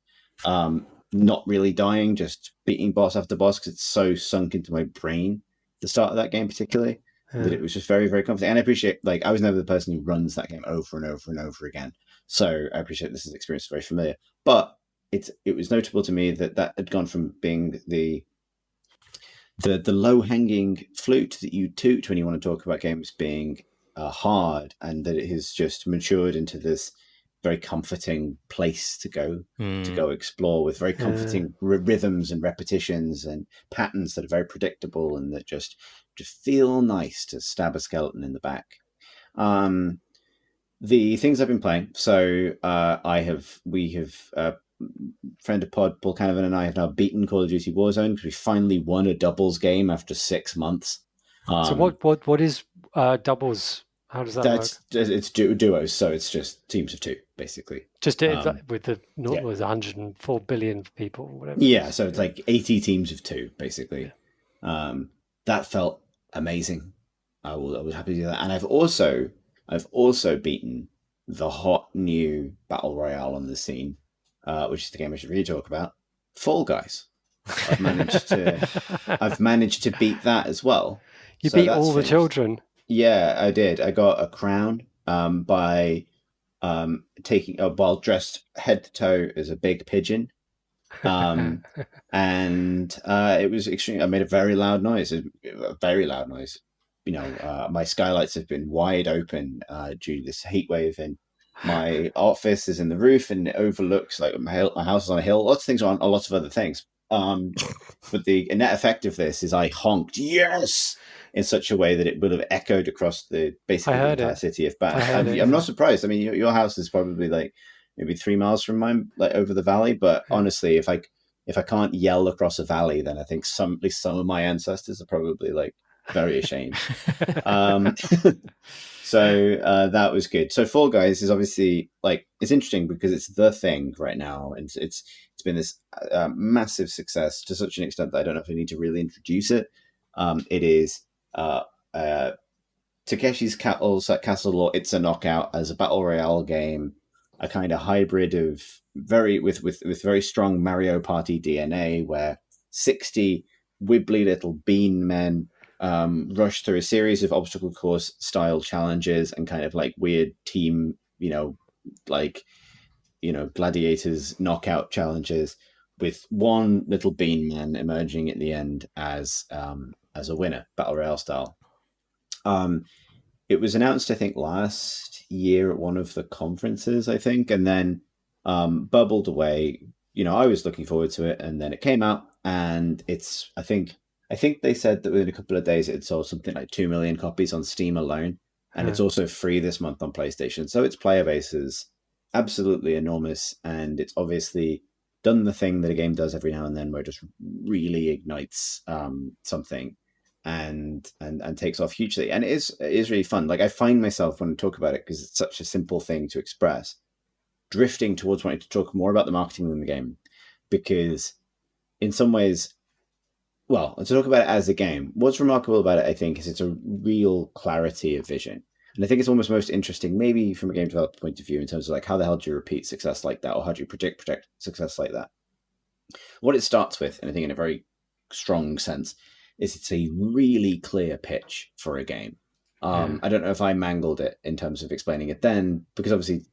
Not really dying, just beating boss after boss because it's so sunk into my brain. The start of that game, particularly, that it was just very, very comforting. And I appreciate, like, I was never the person who runs that game over and over and over again. So I appreciate this experience is very familiar. But it was notable to me that had gone from being the low hanging flute that you toot when you want to talk about games being hard, and that it has just matured into this very comforting place to go explore with very comforting rhythms and repetitions and patterns that are very predictable and that just feel nice to stab a skeleton in the back. The things I've been playing, so we have friend of pod Paul Canavan and I have now beaten Call of Duty Warzone because we finally won a doubles game after 6 months.
So what is doubles? How does that work?
It's duos, so it's just teams of two, basically.
Just with the with 104 billion people, whatever.
Yeah, so it's like 80 teams of two, basically. Yeah. That felt amazing. I was happy to do that, and I've also beaten the hot new battle royale on the scene, which is the game I should really talk about. Fall Guys. I've managed to beat that as well.
You beat all the children.
Yeah, I did. I got a crown by taking while dressed head to toe as a big pigeon, and it was extreme. I made a very loud noise. You know, my skylights have been wide open due to this heat wave, and my office is in the roof, and it overlooks like my house is on a hill. Lots of things on, a lot of other things. But the net effect of this is I honked yes in such a way that it would have echoed across the entire city of Bath. I'm not surprised. I mean, your house is probably like maybe 3 miles from mine, like over the valley. But honestly, if I can't yell across a valley, then I think at least some of my ancestors are probably like very ashamed. So that was good. So Fall Guys is obviously like, it's interesting because it's the thing right now, and it's been this massive success to such an extent that I don't know if I need to really introduce it. It is Takeshi's Castle Lore. It's a knockout as a battle royale game, a kind of hybrid of with very strong Mario Party DNA, where 60 wibbly little bean men rush through a series of obstacle course style challenges and kind of like weird team, gladiators knockout challenges, with one little bean man emerging at the end as a winner, battle royale style. It was announced, I think, last year at one of the conferences, I think, and then bubbled away. I was looking forward to it, and then it came out, and it's, I think they said that within a couple of days it had sold something like 2 million copies on Steam alone, and it's also free this month on PlayStation. So its player base is absolutely enormous, and it's obviously done the thing that a game does every now and then, where it just really ignites something and takes off hugely. And it is really fun. Like, I find myself, when I talk about it, because it's such a simple thing to express, drifting towards wanting to talk more about the marketing in the game, because in some ways, well, to talk about it as a game, what's remarkable about it, I think, is it's a real clarity of vision. And I think it's almost most interesting, maybe from a game developer point of view, in terms of like, how the hell do you repeat success like that? Or how do you predict success like that? What it starts with, and I think in a very strong sense, is it's a really clear pitch for a game. I don't know if I mangled it in terms of explaining it then, because obviously,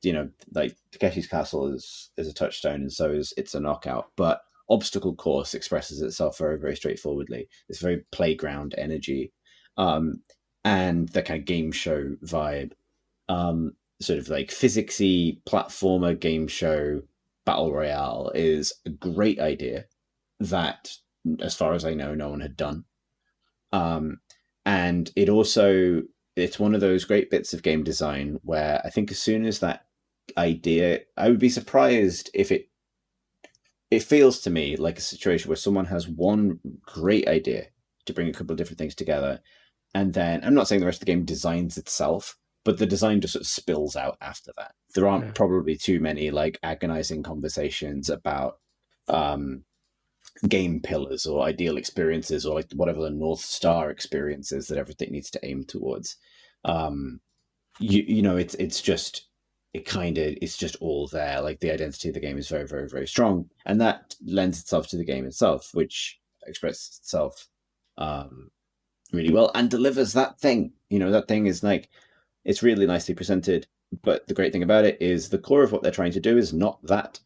like Takeshi's Castle is a touchstone, and so is It's a Knockout. But Obstacle Course expresses itself very, very straightforwardly. It's very playground energy, and the kind of game show vibe, sort of like physicsy platformer game show battle royale is a great idea that, as far as I know, no one had done. And it's one of those great bits of game design where I think as soon as that idea, I would be surprised if it feels to me like a situation where someone has one great idea to bring a couple of different things together. And then I'm not saying the rest of the game designs itself, but the design just sort of spills out after that. There aren't probably too many like agonizing conversations about game pillars or ideal experiences or like whatever the North Star experience is that everything needs to aim towards. It's just all there. Like the identity of the game is very, very, very strong, and that lends itself to the game itself, which expresses itself really well and delivers that thing. That thing is like, it's really nicely presented. But the great thing about it is the core of what they're trying to do is not that.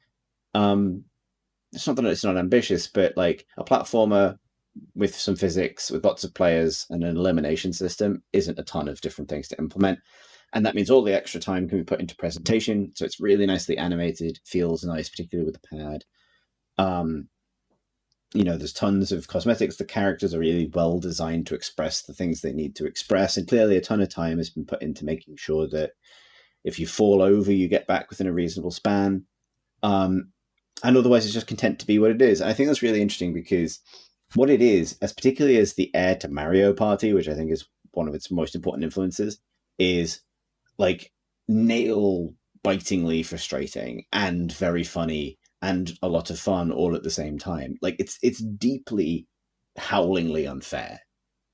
It's not that it's not ambitious, but like a platformer with some physics, with lots of players and an elimination system isn't a ton of different things to implement. And that means all the extra time can be put into presentation. So it's really nicely animated, feels nice, particularly with the pad. There's tons of cosmetics. The characters are really well designed to express the things they need to express. And clearly a ton of time has been put into making sure that if you fall over, you get back within a reasonable span. And otherwise it's just content to be what it is. And I think that's really interesting because what it is, as particularly as the heir to Mario Party, which I think is one of its most important influences, is like nail-bitingly frustrating and very funny and a lot of fun all at the same time. Like it's deeply, howlingly unfair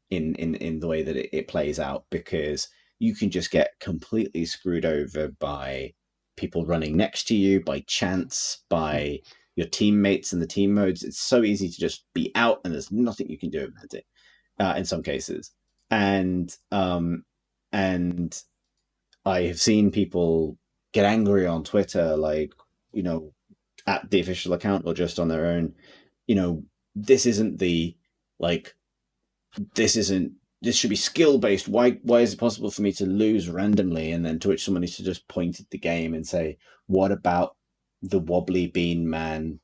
in the way that it plays out, because you can just get completely screwed over by people running next to you, by chance, by your teammates and the team modes. It's so easy to just be out, and there's nothing you can do about it in some cases. And I have seen people get angry on Twitter, like, at the official account or just on their own. This should be skill based. Why is it possible for me to lose randomly? And then to which someone needs to just point at the game and say, what about the wobbly bean man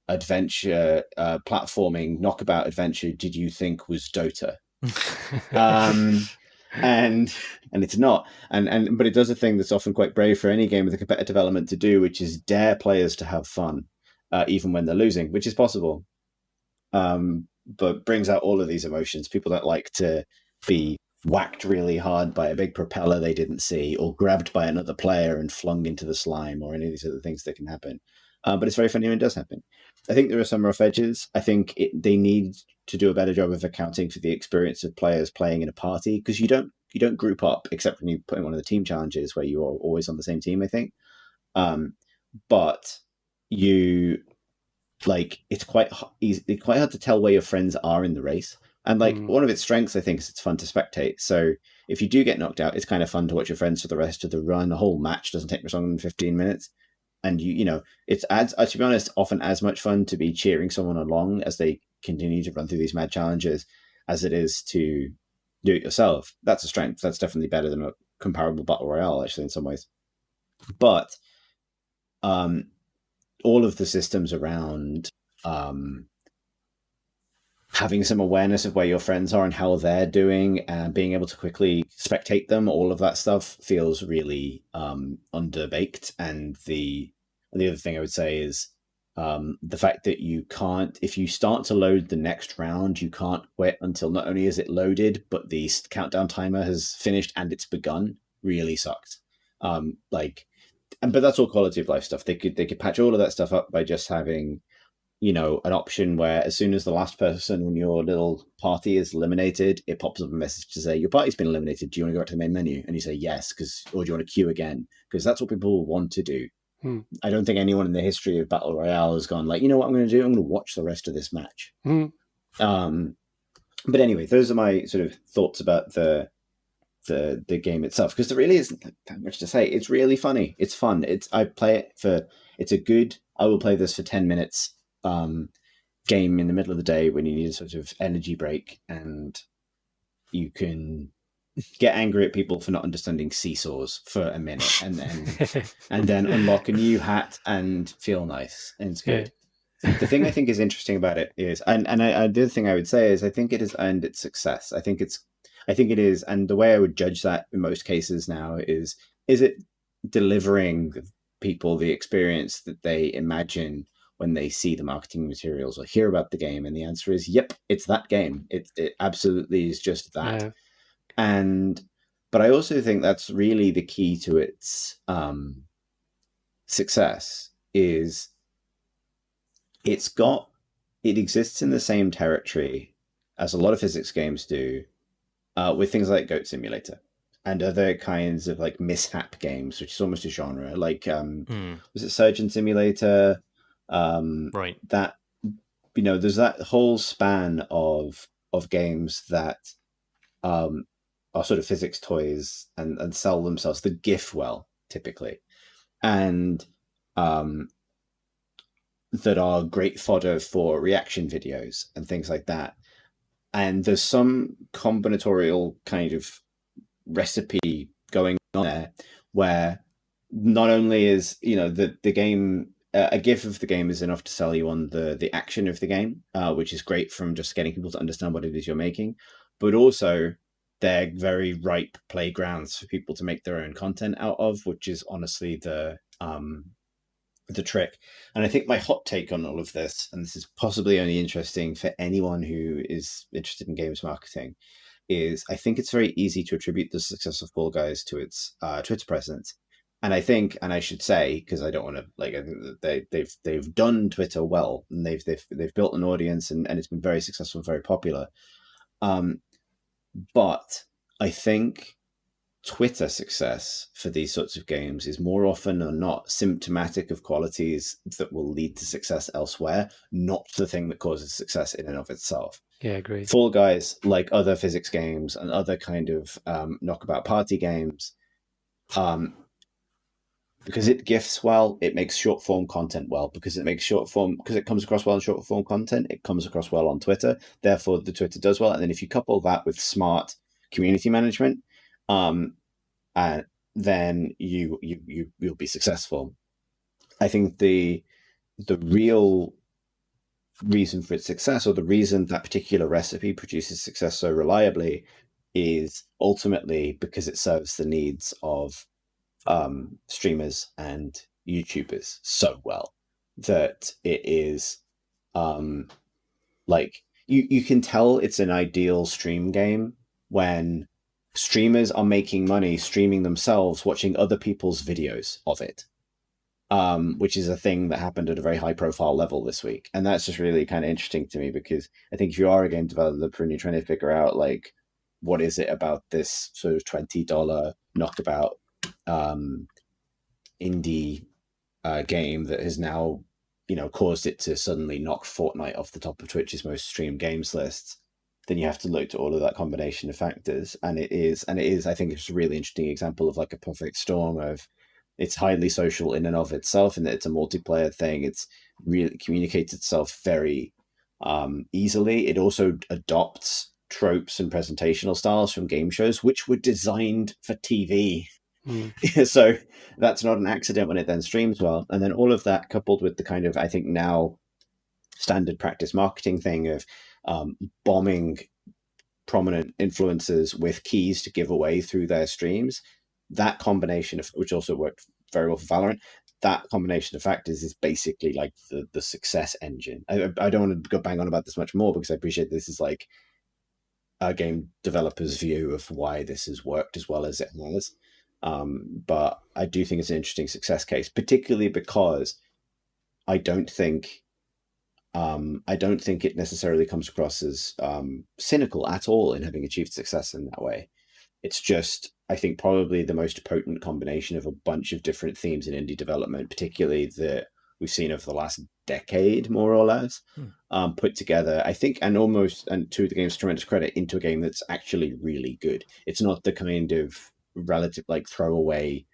adventure platforming knockabout adventure did you think was Dota? And it's not. But it does a thing that's often quite brave for any game with a competitive element to do, which is dare players to have fun, even when they're losing, which is possible. But brings out all of these emotions. People don't like to be whacked really hard by a big propeller they didn't see, or grabbed by another player and flung into the slime, or any of these other things that can happen. But it's very funny when it does happen. I think there are some rough edges. I think they need to do a better job of accounting for the experience of players playing in a party, because you don't group up except when you put in one of the team challenges where you are always on the same team, I think. But you, like, it's quite hard to tell where your friends are in the race. And like one of its strengths, I think, is it's fun to spectate. So if you do get knocked out, it's kind of fun to watch your friends for the rest of the run. The whole match doesn't take much longer than 15 minutes. And it's to be honest, often as much fun to be cheering someone along as they continue to run through these mad challenges as it is to do it yourself. That's a strength. That's definitely better than a comparable battle royale, actually, in some ways. But all of the systems around having some awareness of where your friends are and how they're doing, and being able to quickly spectate them, all of that stuff feels really underbaked. And the other thing I would say is the fact that you can't, if you start to load the next round, you can't quit until not only is it loaded, but the countdown timer has finished and it's begun, really sucks. But that's all quality of life stuff. They could patch all of that stuff up by just having an option where as soon as the last person in your little party is eliminated, it pops up a message to say, your party's been eliminated. Do you want to go back to the main menu? And you say yes, or do you want to queue again? Because that's what people want to do. I don't think anyone in the history of Battle Royale has gone like, you know what I'm going to do? I'm going to watch the rest of this match. But anyway, those are my sort of thoughts about the game itself, because there really isn't that much to say. It's really funny. It's fun. I will play this for 10 minutes game in the middle of the day when you need a sort of energy break, and you can get angry at people for not understanding seesaws for a minute, and then unlock a new hat and feel nice, and it's good. The thing I think is interesting about it is, the other thing I would say is, I think it has earned its success. I think it is, and the way I would judge that in most cases now is it delivering people the experience that they imagine when they see the marketing materials or hear about the game? And the answer is, yep, it's that game. It absolutely is just that. Yeah. But I also think that's really the key to its success, is it exists in the same territory as a lot of physics games do, with things like Goat Simulator and other kinds of like mishap games, which is almost a genre, like was it Surgeon Simulator?
Right.
That, there's that whole span of games that are sort of physics toys and sell themselves, the GIF well, typically, and that are great fodder for reaction videos and things like that. And there's some combinatorial kind of recipe going on there, where not only is the game, a GIF of the game is enough to sell you on the action of the game, which is great from just getting people to understand what it is you're making, but also they're very ripe playgrounds for people to make their own content out of, which is honestly the trick. And I think my hot take on all of this, and this is possibly only interesting for anyone who is interested in games marketing, is I think it's very easy to attribute the success of Fall Guys to its Twitter presence. And I think, and I should say, because I don't want to they've done Twitter well, and they've built an audience, and it's been very successful and very popular. But I think Twitter success for these sorts of games is more often than not symptomatic of qualities that will lead to success elsewhere, not the thing that causes success in and of itself.
Yeah, agreed.
Fall Guys, like other physics games and other kind of knockabout party games, because it gifts well, it makes short form content well, because it comes across well in short form content, it comes across well on Twitter. Therefore, the Twitter does well. And then if you couple that with smart community management, and then you'll be successful. I think the real reason for its success, or the reason that particular recipe produces success so reliably, is ultimately because it serves the needs of streamers and YouTubers so well that it is like you can tell it's an ideal stream game when streamers are making money streaming themselves, watching other people's videos of it, which is a thing that happened at a very high profile level this week. And that's just really kind of interesting to me, because I think if you are a game developer and you're trying to figure out like, what is it about this sort of $20 knockabout indie game that has now, caused it to suddenly knock Fortnite off the top of Twitch's most streamed games lists, then you have to look to all of that combination of factors. And it is, I think it's a really interesting example of like a perfect storm of, it's highly social in and of itself, and that it's a multiplayer thing. It's really communicates itself very easily. It also adopts tropes and presentational styles from game shows, which were designed for TV. So that's not an accident when it then streams well. And then all of that coupled with the kind of, I think now, standard practice marketing thing of bombing prominent influencers with keys to give away through their streams, that combination of, which also worked very well for Valorant, that combination of factors is basically like the success engine. I don't want to go bang on about this much more, because I appreciate this is like a game developer's view of why this has worked as well as it has. But I do think it's an interesting success case, particularly because I don't think I don't think it necessarily comes across as cynical at all in having achieved success in that way. It's just, I think, probably the most potent combination of a bunch of different themes in indie development, particularly that we've seen over the last decade, more or less, put together, I think, and to the game's tremendous credit, into a game that's actually really good. It's not the kind of relative, like, throwaway,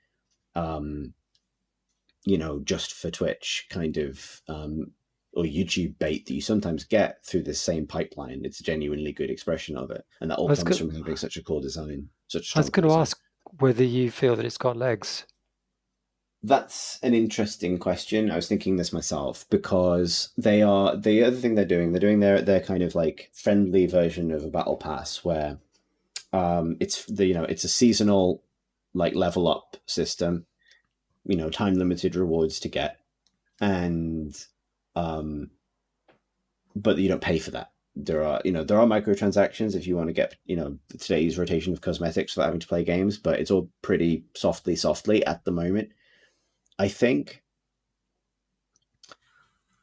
just for Twitch kind of or YouTube bait that you sometimes get through this same pipeline. It's a genuinely good expression of it, and that all comes from having such a cool design.
I was going to ask whether you feel that it's got legs.
That's an interesting question. I was thinking this myself, because the other thing they're doing their kind of like friendly version of a battle pass where it's a seasonal like level up system, time limited rewards to get, and but you don't pay for that. There are microtransactions if you want to get today's rotation of cosmetics without having to play games, but it's all pretty softly at the moment. I think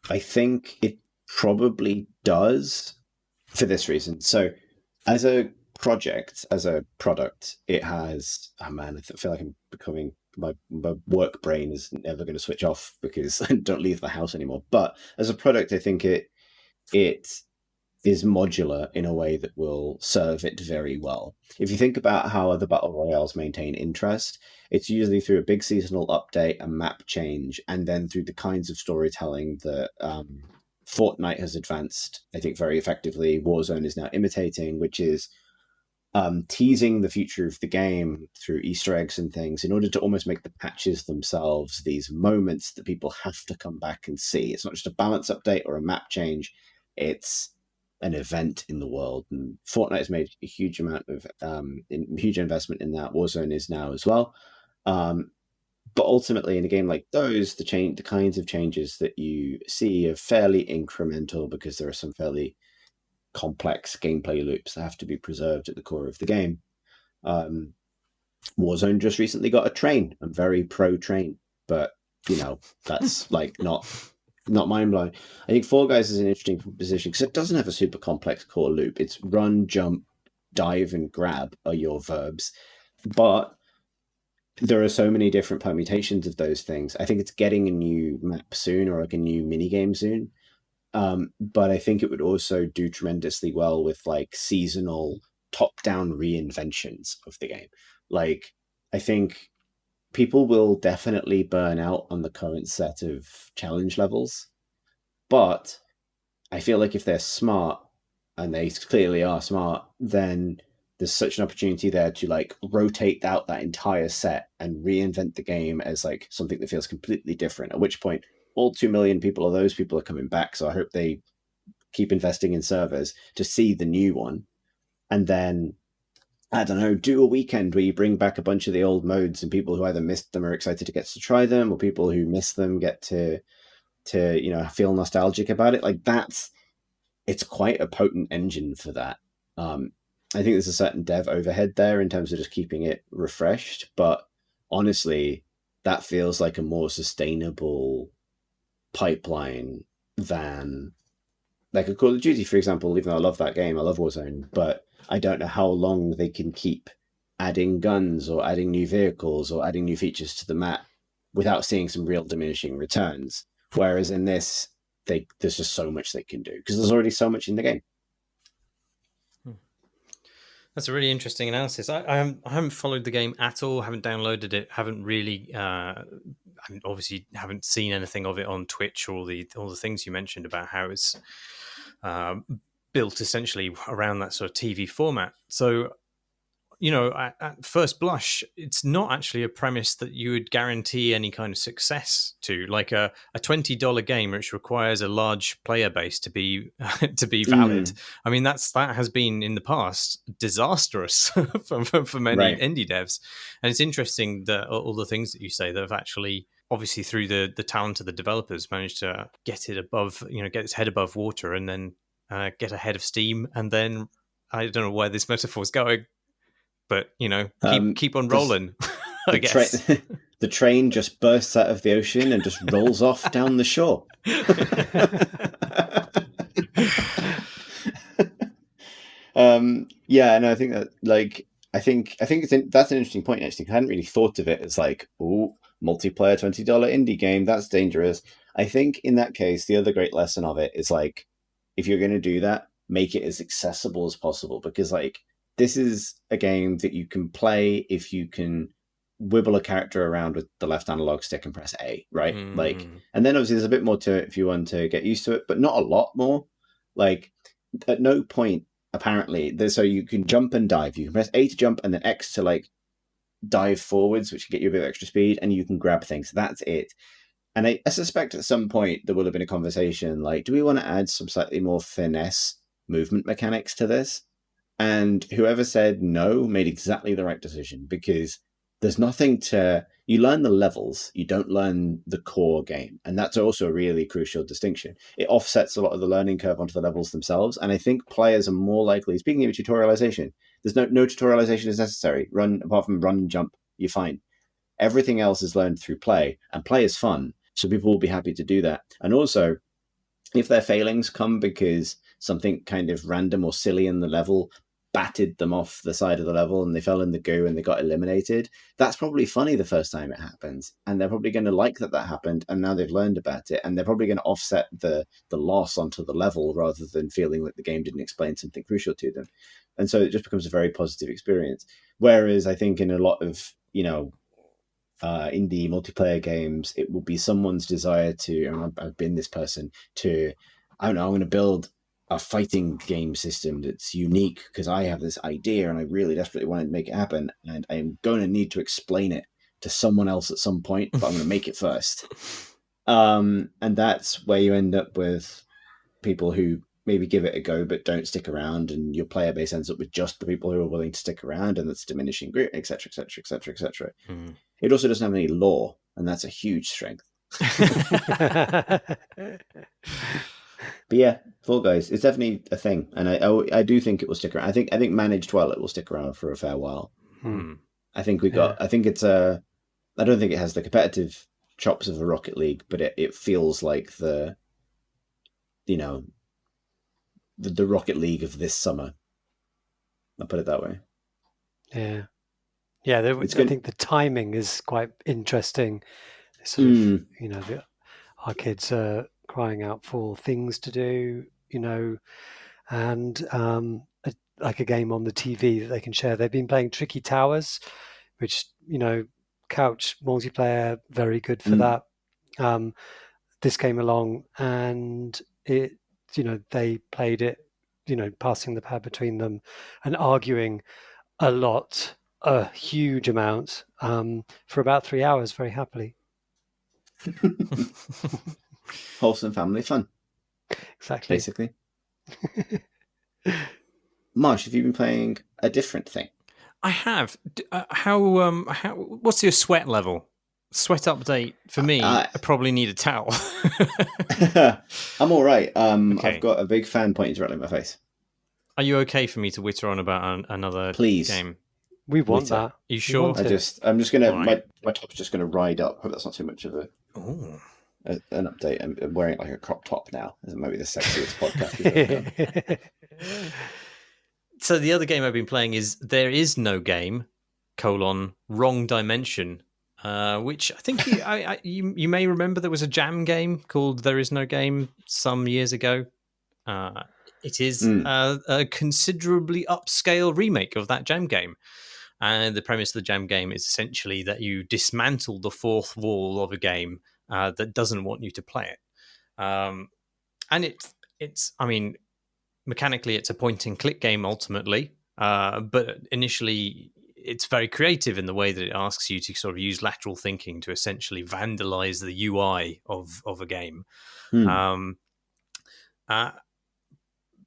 it probably does for this reason. So as a project, as a product, it has, I feel like I'm becoming, my work brain is never going to switch off because I don't leave the house anymore. But as a product, I think it is modular in a way that will serve it very well. If you think about how other battle royales maintain interest, it's usually through a big seasonal update, a map change, and then through the kinds of storytelling that Fortnite has advanced, I think, very effectively. Warzone is now imitating, which is teasing the future of the game through Easter eggs and things in order to almost make the patches themselves these moments that people have to come back and see. It's not just a balance update or a map change. It's an event in the world, and Fortnite has made a huge amount of huge investment in that. Warzone is now as well, but ultimately in a game like those, the kinds of changes that you see are fairly incremental because there are some fairly complex gameplay loops that have to be preserved at the core of the game. Warzone just recently got a train. I'm very pro train, but that's like not mind-blowing. I think Fall Guys is an interesting position because it doesn't have a super complex core loop. It's run, jump, dive, and grab are your verbs. But there are so many different permutations of those things. I think it's getting a new map soon, or like a new minigame soon. But I think it would also do tremendously well with like seasonal top-down reinventions of the game. Like, I think people will definitely burn out on the current set of challenge levels, but I feel like if they're smart, and they clearly are smart, then there's such an opportunity there to like rotate out that entire set and reinvent the game as like something that feels completely different, at which point all 2 million people of those people are coming back. So I hope they keep investing in servers to see the new one, and then I don't know, do a weekend where you bring back a bunch of the old modes, and people who either missed them are excited to get to try them, or people who miss them get to feel nostalgic about it. Like it's quite a potent engine for that. I think there's a certain dev overhead there in terms of just keeping it refreshed, but honestly, that feels like a more sustainable pipeline than like a Call of Duty, for example. Even though I love that game, I love Warzone, but I don't know how long they can keep adding guns or adding new vehicles or adding new features to the map without seeing some real diminishing returns. Whereas in this, there's just so much they can do because there's already so much in the game.
That's a really interesting analysis. I haven't followed the game at all, haven't downloaded it, haven't really, obviously haven't seen anything of it on Twitch or all the things you mentioned about how it's built essentially around that sort of TV format. So, at first blush, it's not actually a premise that you would guarantee any kind of success to, like a $20 game which requires a large player base to be valid. I mean, that has been in the past disastrous for many indie devs, and it's interesting that all the things that you say that have actually, obviously through the talent of the developers, managed to get it above, get its head above water, and then get ahead of Steam, and then I don't know where this metaphor's going. But, keep on rolling, I guess.
The train just bursts out of the ocean and just rolls off down the shore. Yeah, no, I think that that's an interesting point actually. I hadn't really thought of it as like, oh, multiplayer $20 indie game, that's dangerous. I think in that case, the other great lesson of it is like, if you're going to do that, make it as accessible as possible, because like this is a game that you can play if you can wibble a character around with the left analog stick and press A, right? Like, and then obviously there's a bit more to it if you want to get used to it, but not a lot more. Like, at no point apparently so you can jump and dive. You can press A to jump and then X to like dive forwards, which can get you a bit of extra speed, and you can grab things. That's it. And I suspect at some point there will have been a conversation like, do we want to add some slightly more finesse movement mechanics to this? And whoever said no made exactly the right decision, because there's nothing to... You learn the levels, you don't learn the core game. And that's also a really crucial distinction. It offsets a lot of the learning curve onto the levels themselves. And I think players are more likely... Speaking of tutorialization, there's no tutorialization is necessary. Apart from run and jump, you're fine. Everything else is learned through play, and play is fun. So people will be happy to do that. And also, if their failings come because something kind of random or silly in the level batted them off the side of the level and they fell in the goo and they got eliminated, that's probably funny the first time it happens. And they're probably going to like that happened, and now they've learned about it, and they're probably going to offset the loss onto the level rather than feeling like the game didn't explain something crucial to them. And so it just becomes a very positive experience. Whereas I think in a lot of, indie multiplayer games, it will be someone's desire to, and I've been this person, to, I don't know, I'm going to build a fighting game system that's unique because I have this idea and I really desperately want to make it happen, and I'm going to need to explain it to someone else at some point, but I'm going to make it first. And that's where you end up with people who maybe give it a go but don't stick around, and your player base ends up with just the people who are willing to stick around, and that's diminishing group, etc., etc., etc., etc. It also doesn't have any lore, and that's a huge strength. But yeah, Fall Guys, it's definitely a thing, and I do think it will stick around. I think managed well, it will stick around for a fair while. I think I think it's I don't think it has the competitive chops of a Rocket League, but it feels like the Rocket League of this summer. I'll put it that way.
Yeah. I think the timing is quite interesting. Sort of, our kids are crying out for things to do, and like a game on the TV that they can share. They've been playing Tricky Towers, which, couch multiplayer, very good for that. This came along and it, they played it, passing the pad between them and arguing a huge amount, for about 3 hours very happily.
Wholesome family fun.
Exactly.
Basically. Marsh, have you been playing a different thing?
I have. What's your sweat level? Sweat update for me. I probably need a towel.
I'm all right.
Okay.
I've got a big fan pointing directly in my face.
Are you okay for me to witter on about another game?
We want that.
You sure?
I'm just gonna my top's just gonna ride up. Hope that's not too much of an update. I'm wearing like a crop top now. This might be the sexiest podcast we've ever done.
So the other game I've been playing is There Is No Game: Wrong Dimension, which I think you may remember. There was a Jam game called There Is No Game some years ago. It is a considerably upscale remake of that Jam game. And the premise of the Jam game is essentially that you dismantle the fourth wall of a game that doesn't want you to play it. And it's I mean, mechanically, it's a point-and-click game ultimately, but initially it's very creative in the way that it asks you to sort of use lateral thinking to essentially vandalize the UI of a game.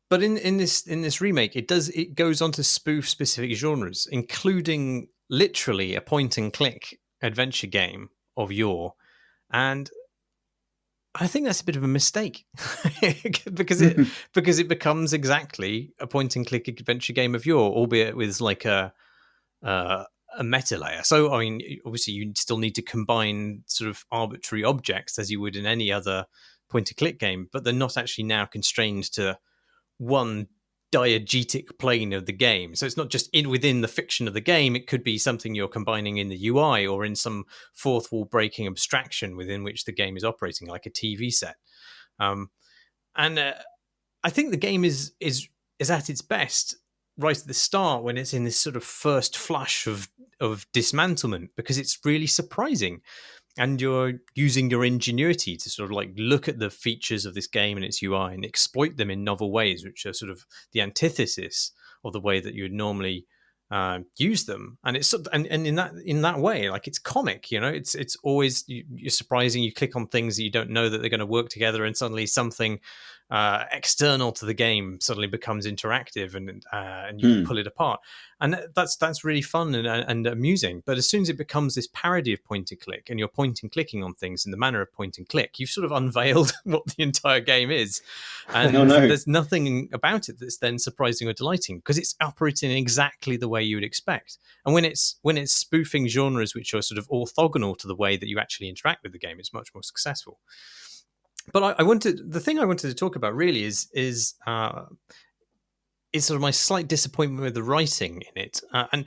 But in this remake, it goes on to spoof specific genres, including literally a point-and-click adventure game of yore, and I think that's a bit of a mistake because it becomes exactly a point-and-click adventure game of yore, albeit with like a meta layer. So I mean, obviously, you still need to combine sort of arbitrary objects as you would in any other point-and-click game, but they're not actually now constrained to one diegetic plane of the game. So it's not just within the fiction of the game. It could be something you're combining in the UI or in some fourth wall breaking abstraction within which the game is operating, like a TV set. I think the game is at its best right at the start when it's in this sort of first flush of dismantlement, because it's really surprising. And you're using your ingenuity to sort of like look at the features of this game and its UI and exploit them in novel ways, which are sort of the antithesis of the way that you would normally use them. And it's and in that way, like, it's comic, you know, it's always you're surprising. You click on things that you don't know that they're going to work together, and suddenly something external to the game suddenly becomes interactive, and you can pull it apart, and that's really fun and amusing. But as soon as it becomes this parody of point and click, and you're point and clicking on things in the manner of point and click, you've sort of unveiled what the entire game is, and there's nothing about it that's then surprising or delighting, because it's operating in exactly the way you would expect. And when it's spoofing genres which are sort of orthogonal to the way that you actually interact with the game, it's much more successful. But the thing I wanted to talk about really is sort of my slight disappointment with the writing in it, and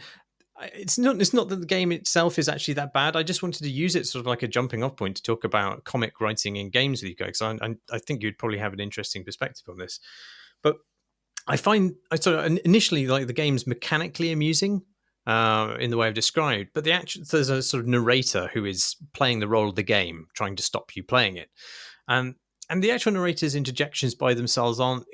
it's not that the game itself is actually that bad. I just wanted to use it sort of like a jumping off point to talk about comic writing in games with you guys. I think you'd probably have an interesting perspective on this. But I initially like the game's mechanically amusing in the way I've described, but there's a sort of narrator who is playing the role of the game, trying to stop you playing it. And the actual narrator's interjections by themselves aren't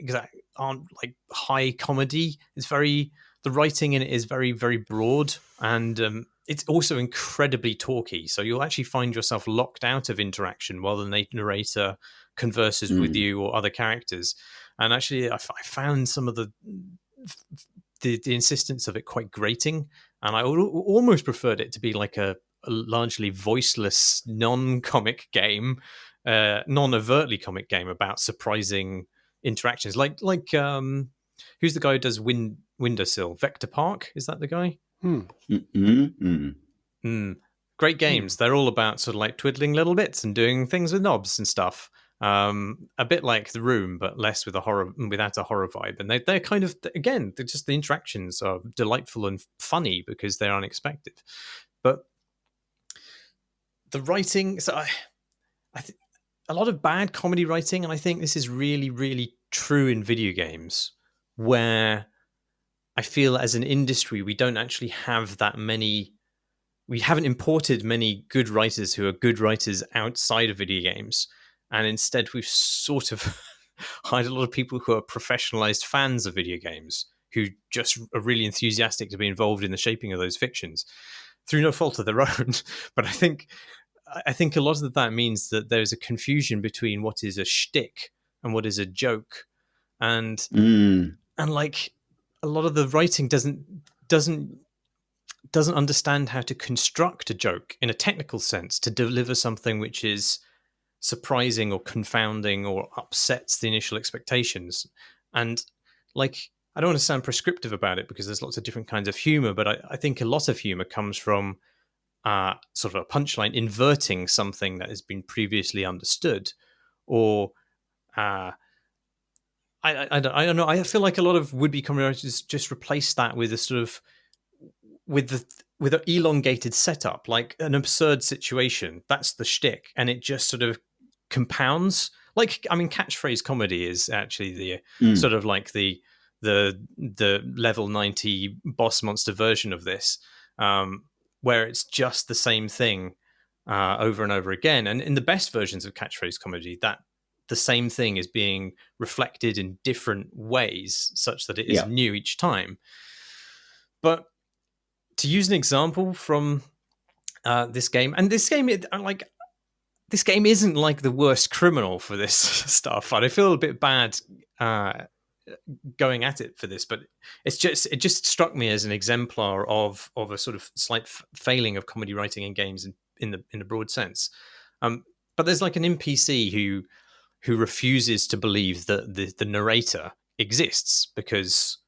like high comedy. The writing in it is very, very broad, and it's also incredibly talky. So you'll actually find yourself locked out of interaction while the narrator converses with you or other characters. And actually, I found some of the insistence of it quite grating, and I almost preferred it to be like a largely voiceless, non-comic game. Non-overtly comic game about surprising interactions, like who's the guy who does Windowsill? Vector Park, is that the guy? Great games. They're all about sort of like twiddling little bits and doing things with knobs and stuff. A bit like The Room, but less without a horror vibe. And they're kind of, again, they're just, the interactions are delightful and funny because they're unexpected. But the writing, so I think a lot of bad comedy writing, and I think this is really, really true in video games, where I feel as an industry we don't actually have that many. We haven't imported many good writers who are good writers outside of video games, and instead we've sort of hired a lot of people who are professionalized fans of video games who just are really enthusiastic to be involved in the shaping of those fictions through no fault of their own. But I think a lot of that means that there's a confusion between what is a shtick and what is a joke, and like a lot of the writing doesn't understand how to construct a joke in a technical sense to deliver something which is surprising or confounding or upsets the initial expectations. And like, I don't want to sound prescriptive about it because there's lots of different kinds of humor, but I think a lot of humor comes from sort of a punchline inverting something that has been previously understood, or I don't know. I feel like a lot of would-be comedy writers just replace that with a sort of with an elongated setup, like an absurd situation. That's the shtick, and it just sort of compounds. Like, I mean, catchphrase comedy is actually the sort of like the level 90 boss monster version of this. Where it's just the same thing over and over again. And in the best versions of catchphrase comedy, that the same thing is being reflected in different ways such that it is new each time. But to use an example from this game, and this game isn't like the worst criminal for this stuff. And I feel a bit bad going at it for this, but it just struck me as an exemplar of a sort of slight failing of comedy writing in games in the broad sense. But there's like an NPC who refuses to believe that the narrator exists because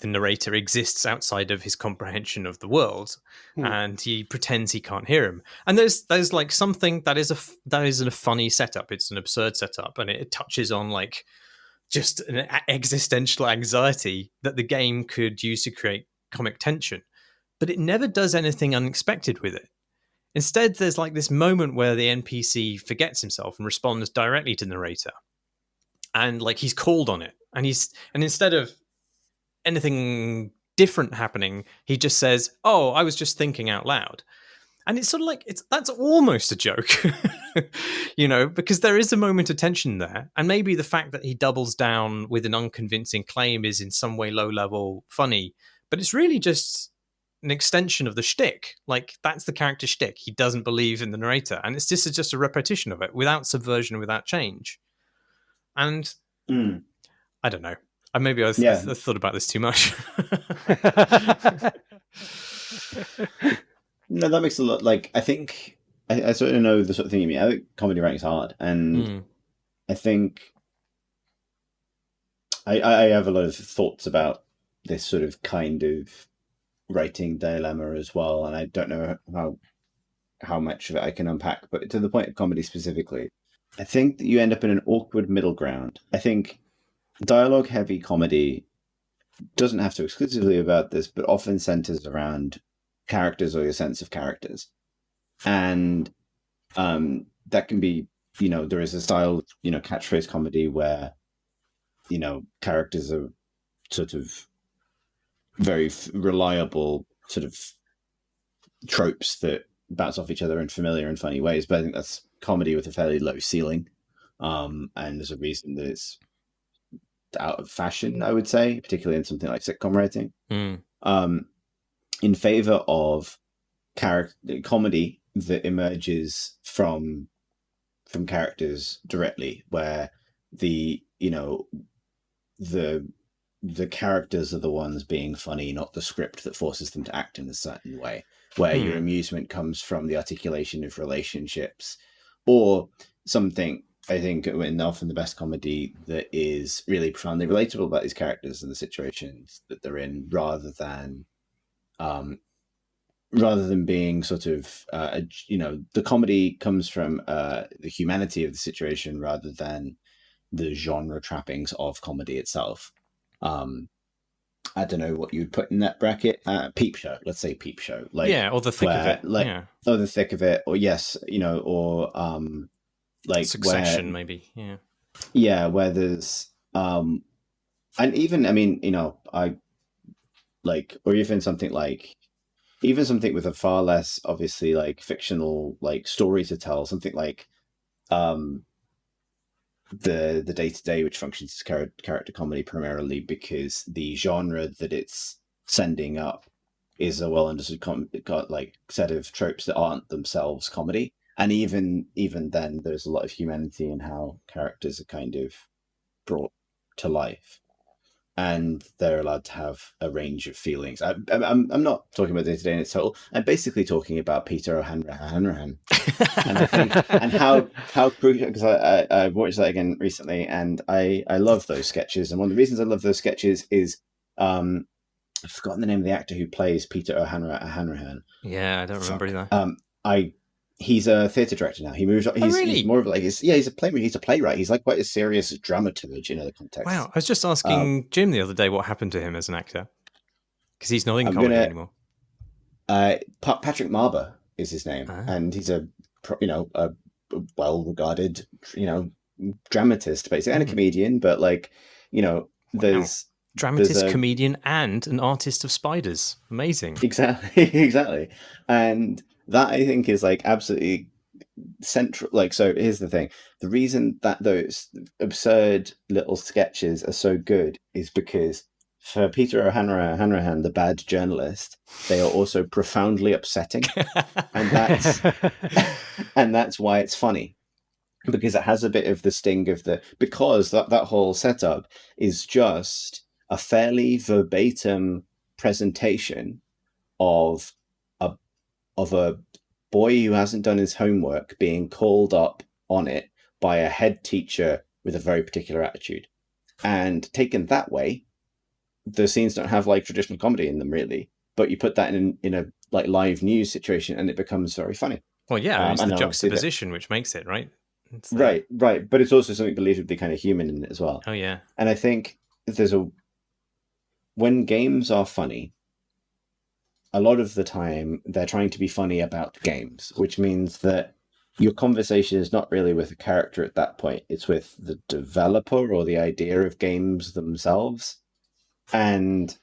the narrator exists outside of his comprehension of the world, and he pretends he can't hear him. And there's like something that is a funny setup. It's an absurd setup, and it touches on like just an existential anxiety that the game could use to create comic tension. But it never does anything unexpected with it. Instead, there's like this moment where the NPC forgets himself and responds directly to the narrator. And like he's called on it. And instead of anything different happening, he just says, "Oh, I was just thinking out loud." And it's sort of like that's almost a joke, because there is a moment of tension there. And maybe the fact that he doubles down with an unconvincing claim is in some way low level funny, but it's really just an extension of the shtick. Like that's the character shtick. He doesn't believe in the narrator, and it's just a repetition of it without subversion, without change. And I don't know. Maybe I thought about this too much.
No, that makes a lot. Like, I think I sort of know the sort of thing you mean. I think comedy writing is hard, and I think I have a lot of thoughts about this sort of kind of writing dilemma as well, and I don't know how much of it I can unpack. But to the point of comedy specifically, I think that you end up in an awkward middle ground. I think dialogue-heavy comedy doesn't have to exclusively about this, but often centers around characters or your sense of characters. And that can be, there is a style, catchphrase comedy where, characters are sort of very reliable sort of tropes that bounce off each other in familiar and funny ways. But I think that's comedy with a fairly low ceiling. And there's a reason that it's out of fashion, I would say, particularly in something like sitcom writing. In favor of comedy that emerges from characters directly, where the characters are the ones being funny, not the script that forces them to act in a certain way, where your amusement comes from the articulation of relationships or something. I think often the best comedy that is really profoundly relatable about these characters and the situations that they're in, rather than being sort of, the comedy comes from the humanity of the situation rather than the genre trappings of comedy itself. I don't know what you'd put in that bracket. Peep show, let's say Peep show,
or the thick of it,
or the thick of it, or or like
Succession, maybe,
where there's and even I like, or even something with a far less obviously like fictional like story to tell, something like the Day-to-Day, which functions as character comedy primarily because the genre that it's sending up is a well understood set of tropes that aren't themselves comedy. And even then, there's a lot of humanity in how characters are kind of brought to life, and they're allowed to have a range of feelings. I'm not talking about Day-to-Day in its total. I'm basically talking about Peter O'Hanrahan, and I think and how crucial, because I watched that again recently, and I love those sketches. And one of the reasons I love those sketches is I've forgotten the name of the actor who plays Peter O'Hanrahan.
Yeah, I don't remember either.
He's a theatre director now. He moved on. He's more of like he's a playwright. He's a playwright. He's like quite a serious dramaturge in other contexts.
Wow, I was just asking Jim the other day what happened to him as an actor, because he's not in comedy anymore.
Patrick Marber is his name, and he's a well-regarded dramatist basically, and a comedian. But there's
dramatist, comedian, and an artist of spiders. Amazing.
Exactly, and that I think is like absolutely central. So here's the thing: the reason that those absurd little sketches are so good is because for Peter O'Hanrahan, the bad journalist, they are also profoundly upsetting, and that's why it's funny, because it has a bit of the sting of because that whole setup is just a fairly verbatim presentation of a boy who hasn't done his homework being called up on it by a head teacher with a very particular attitude. And taken that way, the scenes don't have like traditional comedy in them really, but you put that in a like live news situation and it becomes very funny.
Well, yeah, it's the juxtaposition which makes it, right?
Right. But it's also something believably kind of human in it as well.
Oh, yeah.
And I think when games are funny, a lot of the time they're trying to be funny about games, which means that your conversation is not really with a character at that point. It's with the developer or the idea of games themselves. And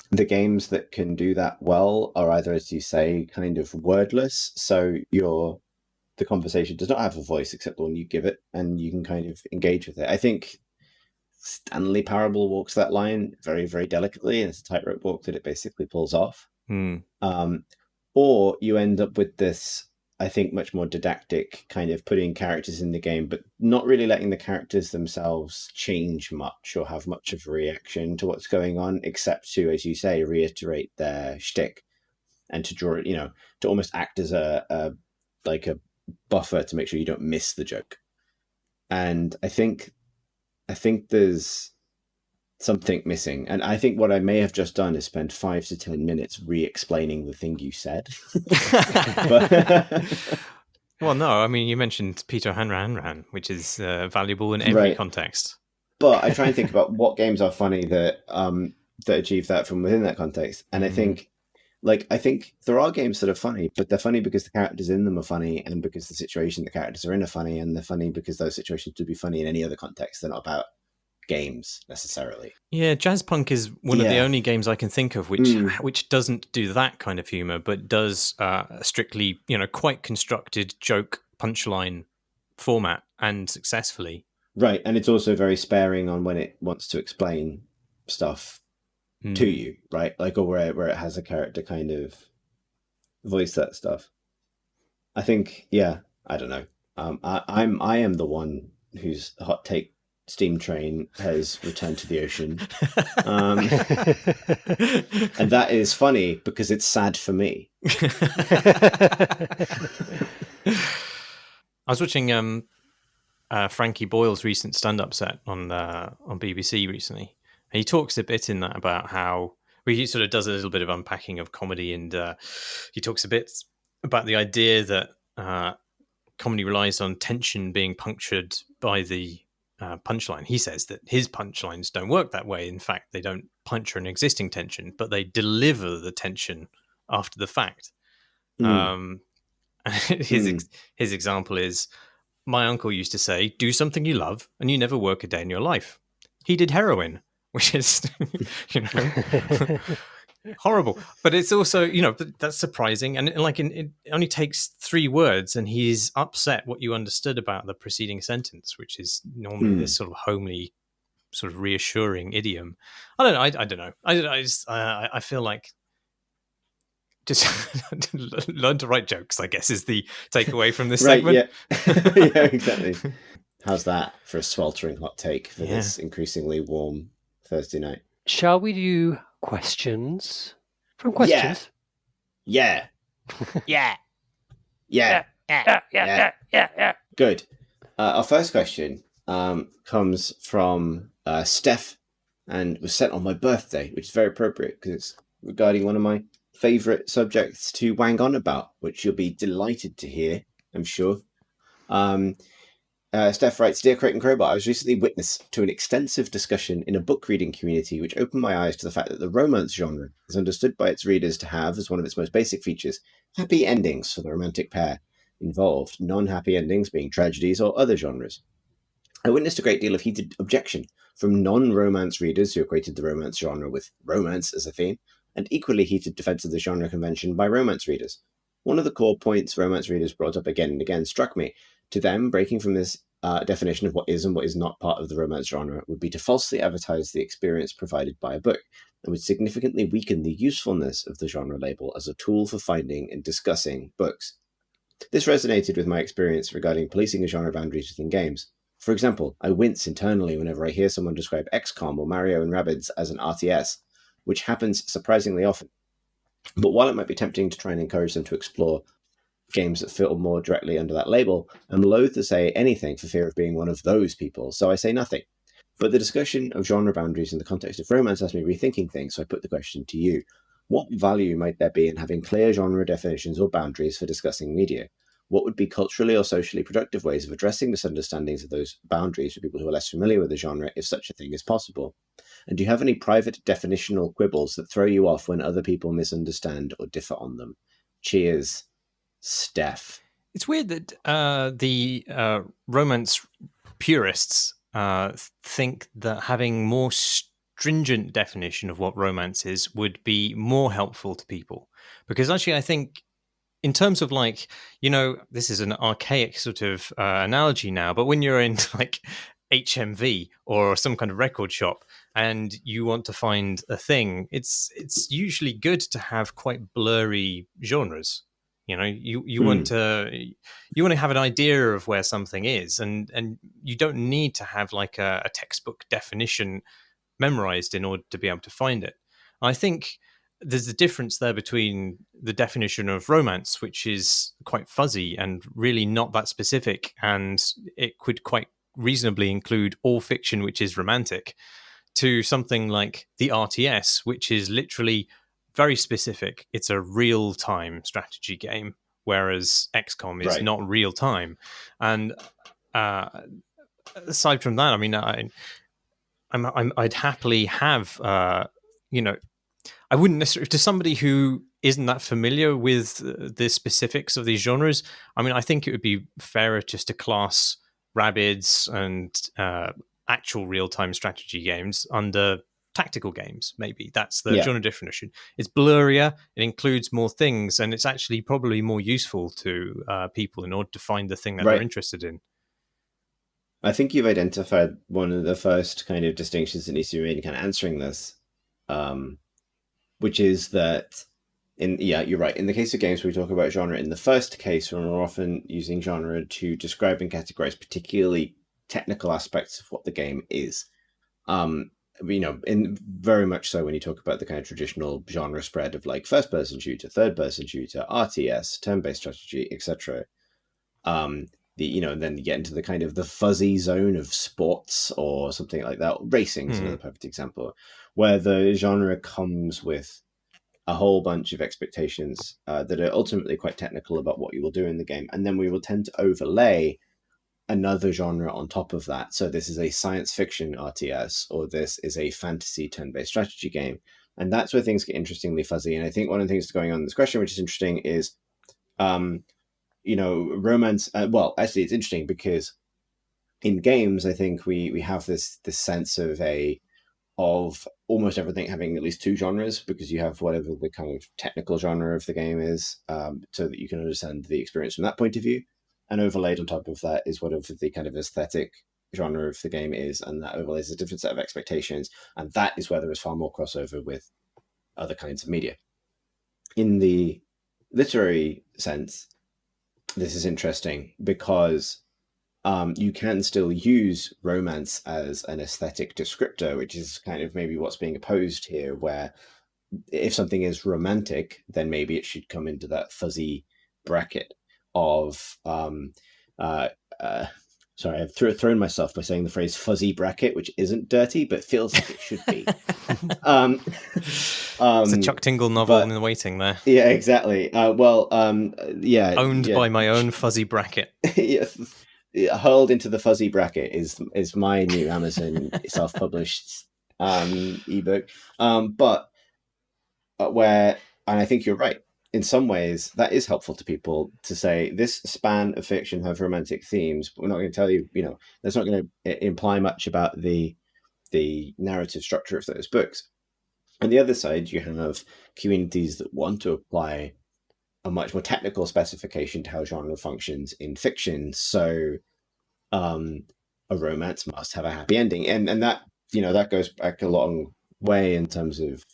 the games that can do that well are either, as you say, kind of wordless. So the conversation does not have a voice except the one you give it, and you can kind of engage with it. I think Stanley Parable walks that line very, very delicately, and it's a tightrope walk that it basically pulls off. Or you end up with this, I think, much more didactic kind of putting characters in the game, but not really letting the characters themselves change much or have much of a reaction to what's going on, except to, as you say, reiterate their shtick and to draw it, to almost act as a buffer to make sure you don't miss the joke. And I think there's something missing. And I think what I may have just done is spend 5 to 10 minutes re-explaining the thing you said.
Well, no, I mean, you mentioned Peter Hanran, which is valuable in every context.
But I try and think about what games are funny that achieve that from within that context. And I think there are games that are funny, but they're funny because the characters in them are funny, and because the situation the characters are in are funny, and they're funny because those situations would be funny in any other context. They're not about games necessarily.
Yeah, Jazz Punk is one of the only games I can think of which doesn't do that kind of humor, but does strictly, quite constructed joke punchline format, and successfully.
Right, and it's also very sparing on when it wants to explain stuff to you, right? Or where it has a character kind of voice that stuff. I think, I don't know. I am the one whose hot take steam train has returned to the ocean, and that is funny because it's sad for me.
I was watching Frankie Boyle's recent stand-up set on BBC recently. And he talks a bit in that about how he sort of does a little bit of unpacking of comedy, and he talks a bit about the idea that comedy relies on tension being punctured by the punchline. He says that his punchlines don't work that way. In fact, they don't puncture an existing tension, but they deliver the tension after the fact. His example is, my uncle used to say, do something you love and you never work a day in your life. He did heroin, which is, horrible. But it's also, that's surprising. And it only takes 3 words and he's upset what you understood about the preceding sentence, which is normally this sort of homely, sort of reassuring idiom. I don't know. I feel like just learn to write jokes, I guess, is the takeaway from this segment.
Yeah, exactly. How's that for a sweltering hot take for this increasingly warm Thursday night?
Shall we do questions from questions?
Yeah. Good. Our first question comes from Steph, and was sent on my birthday, which is very appropriate because it's regarding one of my favourite subjects to wang on about, which you'll be delighted to hear, I'm sure. Steph writes, Dear Crate and Crowbar, I was recently witness to an extensive discussion in a book reading community which opened my eyes to the fact that the romance genre is understood by its readers to have, as one of its most basic features, happy endings for the romantic pair involved, non-happy endings being tragedies or other genres. I witnessed a great deal of heated objection from non-romance readers who equated the romance genre with romance as a theme, and equally heated defense of the genre convention by romance readers. One of the core points romance readers brought up again and again struck me. To them, breaking from this definition of what is and what is not part of the romance genre would be to falsely advertise the experience provided by a book, and would significantly weaken the usefulness of the genre label as a tool for finding and discussing books. This resonated with my experience regarding policing of genre boundaries within games. For example, I wince internally whenever I hear someone describe XCOM or Mario and Rabbids as an RTS, which happens surprisingly often. But while it might be tempting to try and encourage them to explore games that fit more directly under that label, I'm loath to say anything for fear of being one of those people, so I say nothing. But the discussion of genre boundaries in the context of romance has me rethinking things, so I put the question to you. What value might there be in having clear genre definitions or boundaries for discussing media? what would be culturally or socially productive ways of addressing misunderstandings of those boundaries for people who are less familiar with the genre, if such a thing is possible? And do you have any private definitional quibbles that throw you off when other people misunderstand or differ on them? Cheers, Steph.
It's weird that the romance purists think that having more stringent definition of what romance is would be more helpful to people. Because actually, I think in terms of like, this is an archaic sort of analogy now, but when you're in like HMV or some kind of record shop and you want to find a thing, it's usually good to have quite blurry genres. You want to have an idea of where something is, and you don't need to have like a textbook definition memorized in order to be able to find it. I think there's a difference there between the definition of romance, which is quite fuzzy and really not that specific, and it could quite reasonably include all fiction which is romantic, to something like the RTS, which is literally very specific. It's a real-time strategy game, whereas XCOM is not real-time. And aside from that, I mean, I'd happily have, I wouldn't necessarily, to somebody who isn't that familiar with the specifics of these genres, I mean, I think it would be fairer just to class Rabbids and actual real-time strategy games under tactical games. Maybe that's the genre definition. It's blurrier, it includes more things, and it's actually probably more useful to people in order to find the thing that they're interested in.
I think you've identified one of the first kind of distinctions that needs to be made in kind of answering this, which is that you're right. In the case of games where we talk about genre, in the first case, when we're often using genre to describe and categorize particularly technical aspects of what the game is. In very much so when you talk about the kind of traditional genre spread of like first-person shooter, third-person shooter, RTS, turn-based strategy, etc. Then you get into the kind of the fuzzy zone of sports or something like that. Racing is another perfect example, where the genre comes with a whole bunch of expectations that are ultimately quite technical about what you will do in the game. And then we will tend to overlay another genre on top of that. So this is a science fiction RTS, or this is a fantasy turn-based strategy game. And that's where things get interestingly fuzzy. And I think one of the things that's going on in this question, which is interesting, is romance. Actually, it's interesting because in games, I think we have this sense of almost everything having at least two genres, because you have whatever the kind of technical genre of the game is, so that you can understand the experience from that point of view. And overlaid on top of that is whatever the kind of aesthetic genre of the game is, and that overlays a different set of expectations. And that is where there is far more crossover with other kinds of media. In the literary sense, this is interesting because you can still use romance as an aesthetic descriptor, which is kind of maybe what's being opposed here, where if something is romantic, then maybe it should come into that fuzzy bracket of sorry, I've thrown myself by saying the phrase fuzzy bracket, which isn't dirty but feels like it should be.
It's a Chuck Tingle novel in the waiting there.
Yeah, exactly. Owned
by my own fuzzy bracket.
Hurled into the fuzzy bracket is my new Amazon self-published ebook. But where, and I think you're right, in some ways that is helpful to people to say this span of fiction have romantic themes, but we're not going to tell you, that's not going to imply much about the narrative structure of those books. On the other side, you have communities that want to apply a much more technical specification to how genre functions in fiction. So a romance must have a happy ending. And that, that goes back a long way in terms of,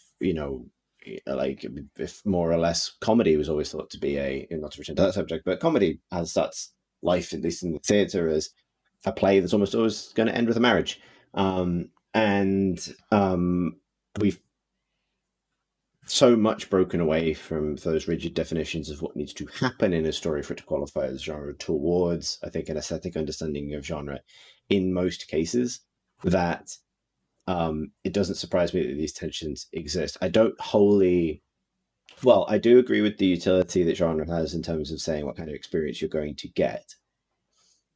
like if more or less comedy was always thought to be not to return to that subject, but comedy has that life, at least in the theatre, as a play that's almost always going to end with a marriage. We've so much broken away from those rigid definitions of what needs to happen in a story for it to qualify as genre towards, I think, an aesthetic understanding of genre in most cases, that it doesn't surprise me that these tensions exist. I don't wholly Well, I do agree with the utility that genre has in terms of saying what kind of experience you're going to get.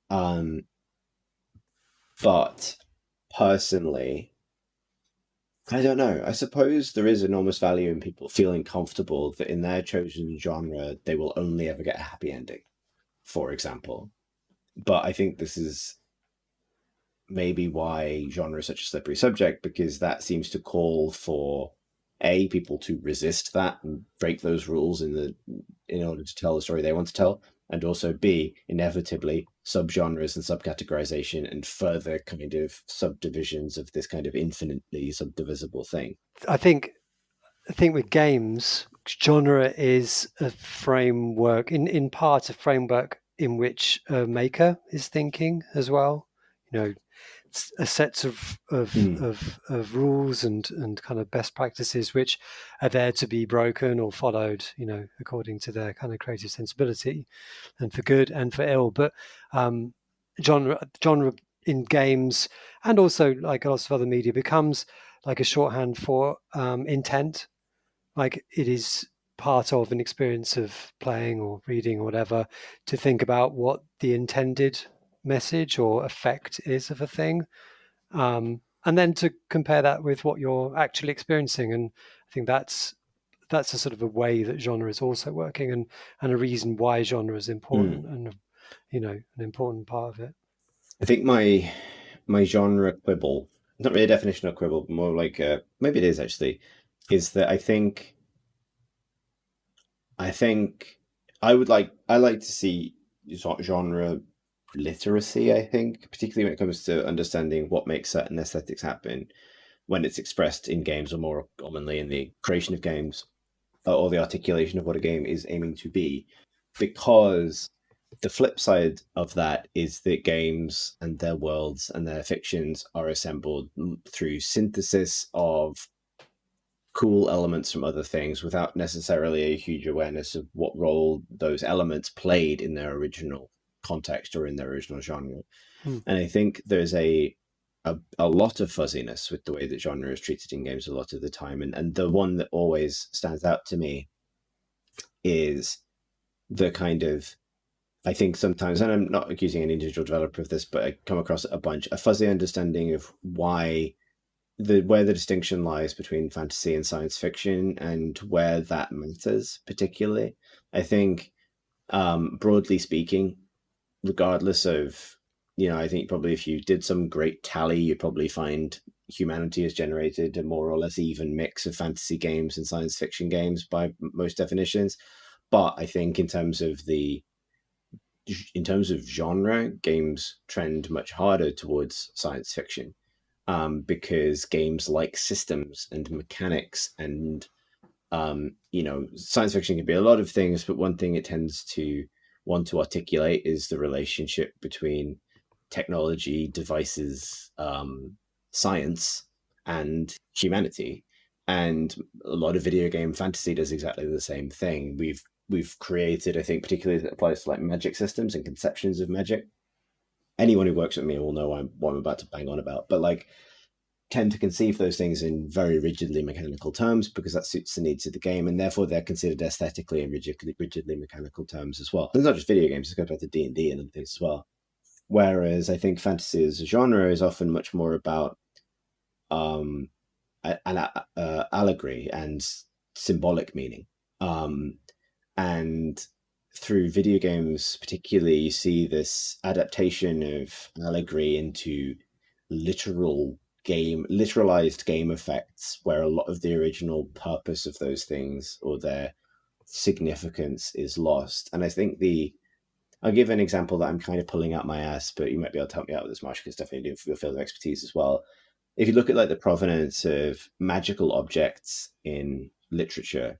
But personally, I don't know. I suppose there is enormous value in people feeling comfortable that in their chosen genre, they will only ever get a happy ending, for example. But I think this is maybe why genre is such a slippery subject, because that seems to call for people to resist that and break those rules in order to tell the story they want to tell, and also B, inevitably subgenres and subcategorization and further kind of subdivisions of this kind of infinitely subdivisible thing.
I think with games, genre is a framework, in part a framework in which a maker is thinking as well. A sets of rules and kind of best practices which are there to be broken or followed, according to their kind of creative sensibility, and for good and for ill. But genre in games, and also like lots of other media, becomes like a shorthand for intent. Like it is part of an experience of playing or reading or whatever, to think about what the intended message or effect is of a thing, and then to compare that with what you're actually experiencing. And I think that's a sort of a way that genre is also working, and a reason why genre is important, and an important part of it.
I think my genre quibble, not really a definition of quibble, but more like maybe it is actually, is that I think I like to see genre literacy, I think, particularly when it comes to understanding what makes certain aesthetics happen when it's expressed in games, or more commonly in the creation of games, or the articulation of what a game is aiming to be. Because the flip side of that is that games and their worlds and their fictions are assembled through synthesis of cool elements from other things without necessarily a huge awareness of what role those elements played in their original context or in their original genre. And I think there's a lot of fuzziness with the way that genre is treated in games a lot of the time. And the one that always stands out to me is the kind of, I think sometimes, and I'm not accusing any individual developer of this, but I come across a fuzzy understanding of where the distinction lies between fantasy and science fiction, and where that matters particularly. I think, broadly speaking, regardless of, I think probably if you did some great tally, you'd probably find humanity has generated a more or less even mix of fantasy games and science fiction games by most definitions. But I think in terms of genre, games trend much harder towards science fiction, because games like systems and mechanics and science fiction can be a lot of things, but one thing it tends to want to articulate is the relationship between technology, devices, science, and humanity. And a lot of video game fantasy does exactly the same thing. We've created, I think, particularly as it applies to like magic systems and conceptions of magic. Anyone who works with me will know what I'm about to bang on about, but like, tend to conceive those things in very rigidly mechanical terms because that suits the needs of the game, and therefore they're considered aesthetically in rigidly mechanical terms as well. And it's not just video games; it goes back to D&D and other things as well. Whereas I think fantasy as a genre is often much more about an allegory and symbolic meaning. And through video games, particularly, you see this adaptation of allegory into literalized game effects, where a lot of the original purpose of those things or their significance is lost. And I think I'll give an example that I'm kind of pulling out my ass, but you might be able to help me out with this, Marsh, because definitely do your field of expertise as well. If you look at like the provenance of magical objects in literature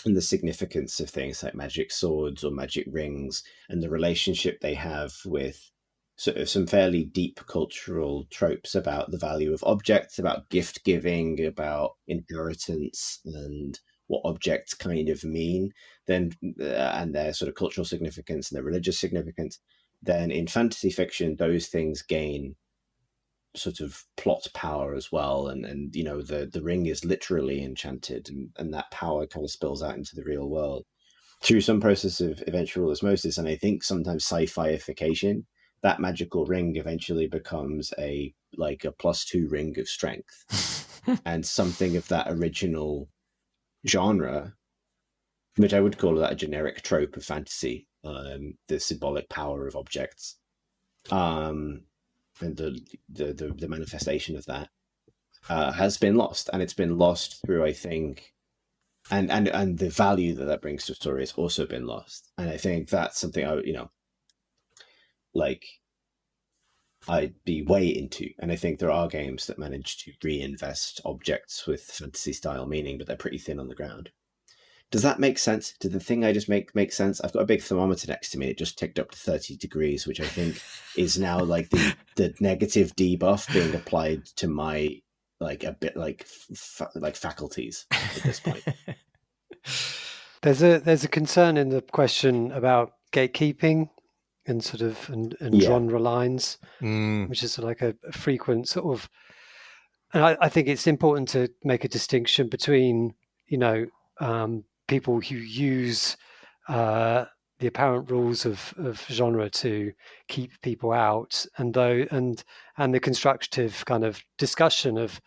and the significance of things like magic swords or magic rings, and the relationship they have with sort of some fairly deep cultural tropes about the value of objects, about gift giving, about inheritance, and what objects kind of mean, then and their sort of cultural significance and their religious significance, then in fantasy fiction those things gain sort of plot power as well, and the ring is literally enchanted, and that power kind of spills out into the real world through some process of eventual osmosis, and I think sometimes sci-fi-ification. That magical ring eventually becomes a +2 ring of strength, and something of that original genre, which I would call that a generic trope of fantasy, the symbolic power of objects, and the manifestation of that has been lost, and it's been lost through, I think, and the value that brings to a story has also been lost, and I think that's something I'd be way into, and I think there are games that manage to reinvest objects with fantasy style meaning, but they're pretty thin on the ground. Does that make sense? Did the thing I just make sense? I've got a big thermometer next to me. It just ticked up to 30 degrees, which I think is now like the negative debuff being applied to my a bit faculties at this point.
There's a concern in the question about gatekeeping and sort of and genre lines, which is like a frequent sort of. And I think it's important to make a distinction between people who use the apparent rules of genre to keep people out, and the constructive kind of discussion of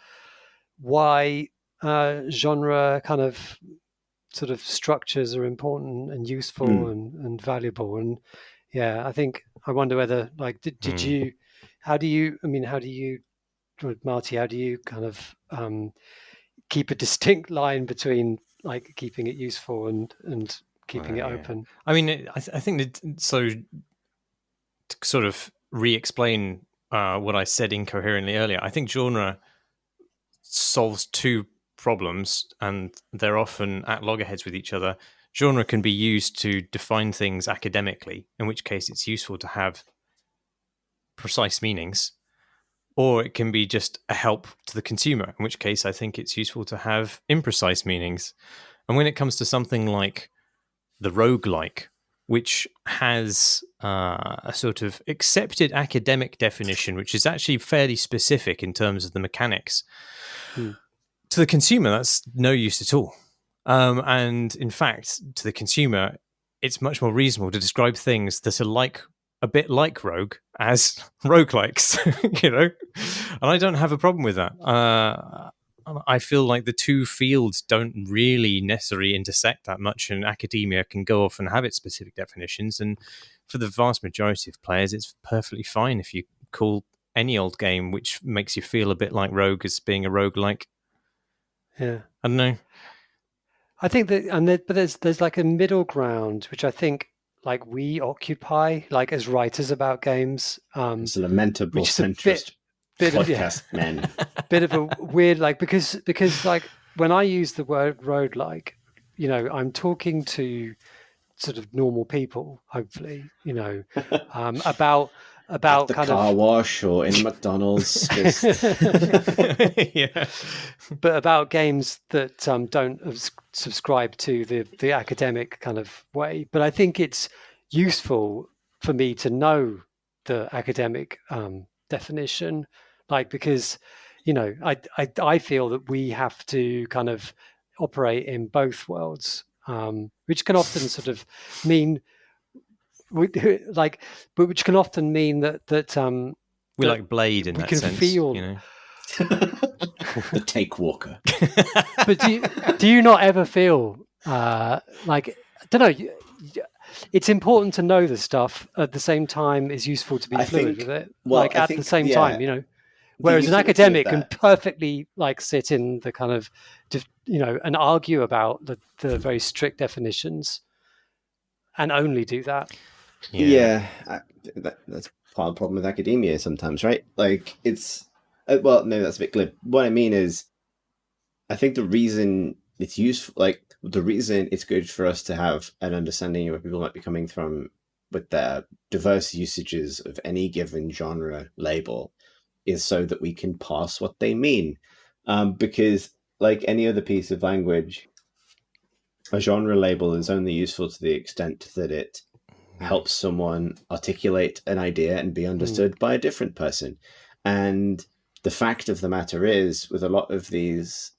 why genre kind of sort of structures are important and useful and valuable. And I wonder whether did you, Marty, how do you kind of keep a distinct line between like keeping it useful and keeping it open?
I mean, I think that, so to sort of re-explain what I said incoherently earlier, I think genre solves two problems, and they're often at loggerheads with each other. Genre can be used to define things academically, in which case it's useful to have precise meanings, or it can be just a help to the consumer, in which case I think it's useful to have imprecise meanings. And when it comes to something like the roguelike, which has a sort of accepted academic definition, which is actually fairly specific in terms of the mechanics, to the consumer, that's no use at all. And in fact, to the consumer, it's much more reasonable to describe things that are a bit like Rogue as roguelikes, And I don't have a problem with that. I feel like the two fields don't really necessarily intersect that much, and academia can go off and have its specific definitions. And for the vast majority of players, it's perfectly fine if you call any old game which makes you feel a bit like Rogue as being a roguelike.
Yeah,
I don't know.
I think that, but there's like a middle ground, which I think like we occupy, like as writers about games.
It's a lamentable centrist podcast, man.
Bit of a weird, because like when I use the word roguelike, I'm talking to sort of normal people, hopefully, about
at the
kind
car
of
wash or in McDonald's,
but about games that don't subscribe to the academic kind of way. But I think it's useful for me to know the academic definition, because I feel that we have to kind of operate in both worlds, which can often sort of mean but which can often mean that
we like Blade in that sense,
feel
the take walker.
But do you not ever feel I don't know, it's important to know the stuff, at the same time it's useful to be fluid with it, at the same time, whereas an academic can perfectly sit in the kind of and argue about the very strict definitions and only do that.
That's part of the problem with academia sometimes, right? It's well, no, that's a bit glib. What I mean is, I think the reason it's useful, the reason it's good for us to have an understanding of where people might be coming from with their diverse usages of any given genre label, is so that we can parse what they mean. Because like any other piece of language, a genre label is only useful to the extent that it helps someone articulate an idea and be understood by a different person. And the fact of the matter is, with a lot of these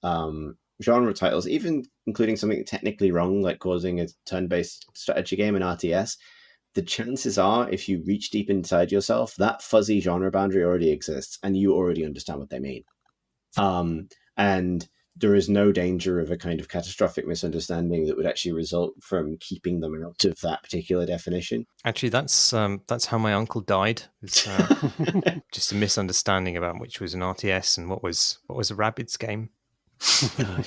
genre titles, even including something technically wrong, like causing a turn-based strategy game in RTS, the chances are, if you reach deep inside yourself, that fuzzy genre boundary already exists, and you already understand what they mean. And there is no danger of a kind of catastrophic misunderstanding that would actually result from keeping them out of that particular definition.
Actually, that's how my uncle died. It's just a misunderstanding about which was an RTS and what was a Rabbids game.
I'm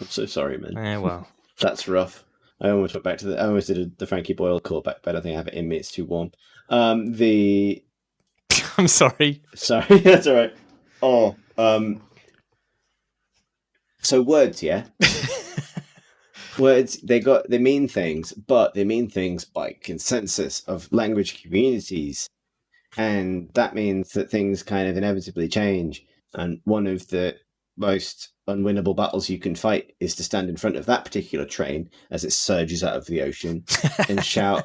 so sorry, man.
Yeah, well,
that's rough. I almost went back to I almost did the Frankie Boyle callback, but I don't think I have it in me. It's too warm.
I'm sorry.
Sorry, that's all right. Oh, so words, yeah. Words, they mean things, but they mean things by consensus of language communities, and that means that things kind of inevitably change. And one of the most unwinnable battles you can fight is to stand in front of that particular train as it surges out of the ocean and shout,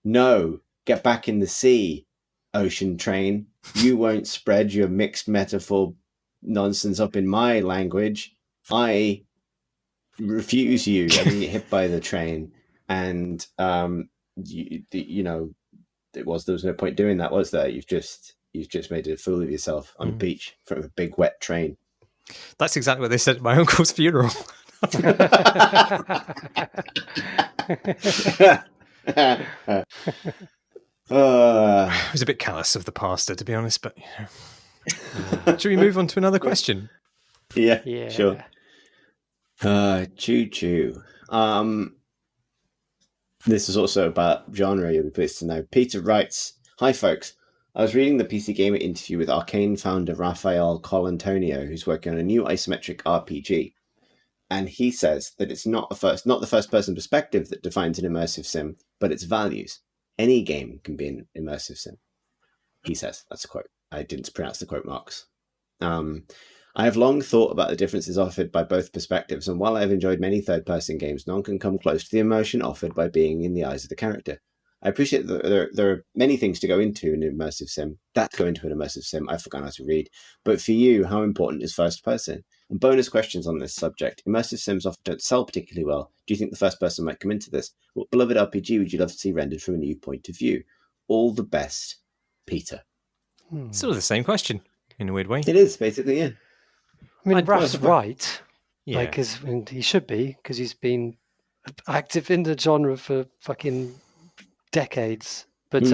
"No, get back in the sea, ocean train. You won't spread your mixed metaphor nonsense up in my language. I refuse you." And then you get hit by the train, and you know, there was no point doing that, was there? You've just made a fool of yourself on the beach in front of a big wet train.
That's exactly what they said at my uncle's funeral. It was a bit callous of the pastor, to be honest, but should we move on to another question?
Yeah, sure. Choo-choo. This is also about genre, you'll be pleased to know. Peter writes, "Hi folks, I was reading the PC Gamer interview with Arcane founder Rafael Colantonio, who's working on a new isometric RPG. And he says that it's not the first-person perspective that defines an immersive sim, but its values. Any game can be an immersive sim." He says. That's a quote. I didn't pronounce the quote marks. "I have long thought about the differences offered by both perspectives, and while I have enjoyed many third-person games, none can come close to the immersion offered by being in the eyes of the character. I appreciate that there are many things to go into an immersive sim. I've forgotten how to read. But for you, how important is first person? And bonus questions on this subject. Immersive sims often don't sell particularly well. Do you think the first person might come into this? What beloved RPG would you love to see rendered from a new point of view? All the best, Peter."
Sort of the same question, in a weird way.
It is, basically, yeah.
I mean, Raf's right.
Yeah.
And he should be, because he's been active in the genre for fucking decades. But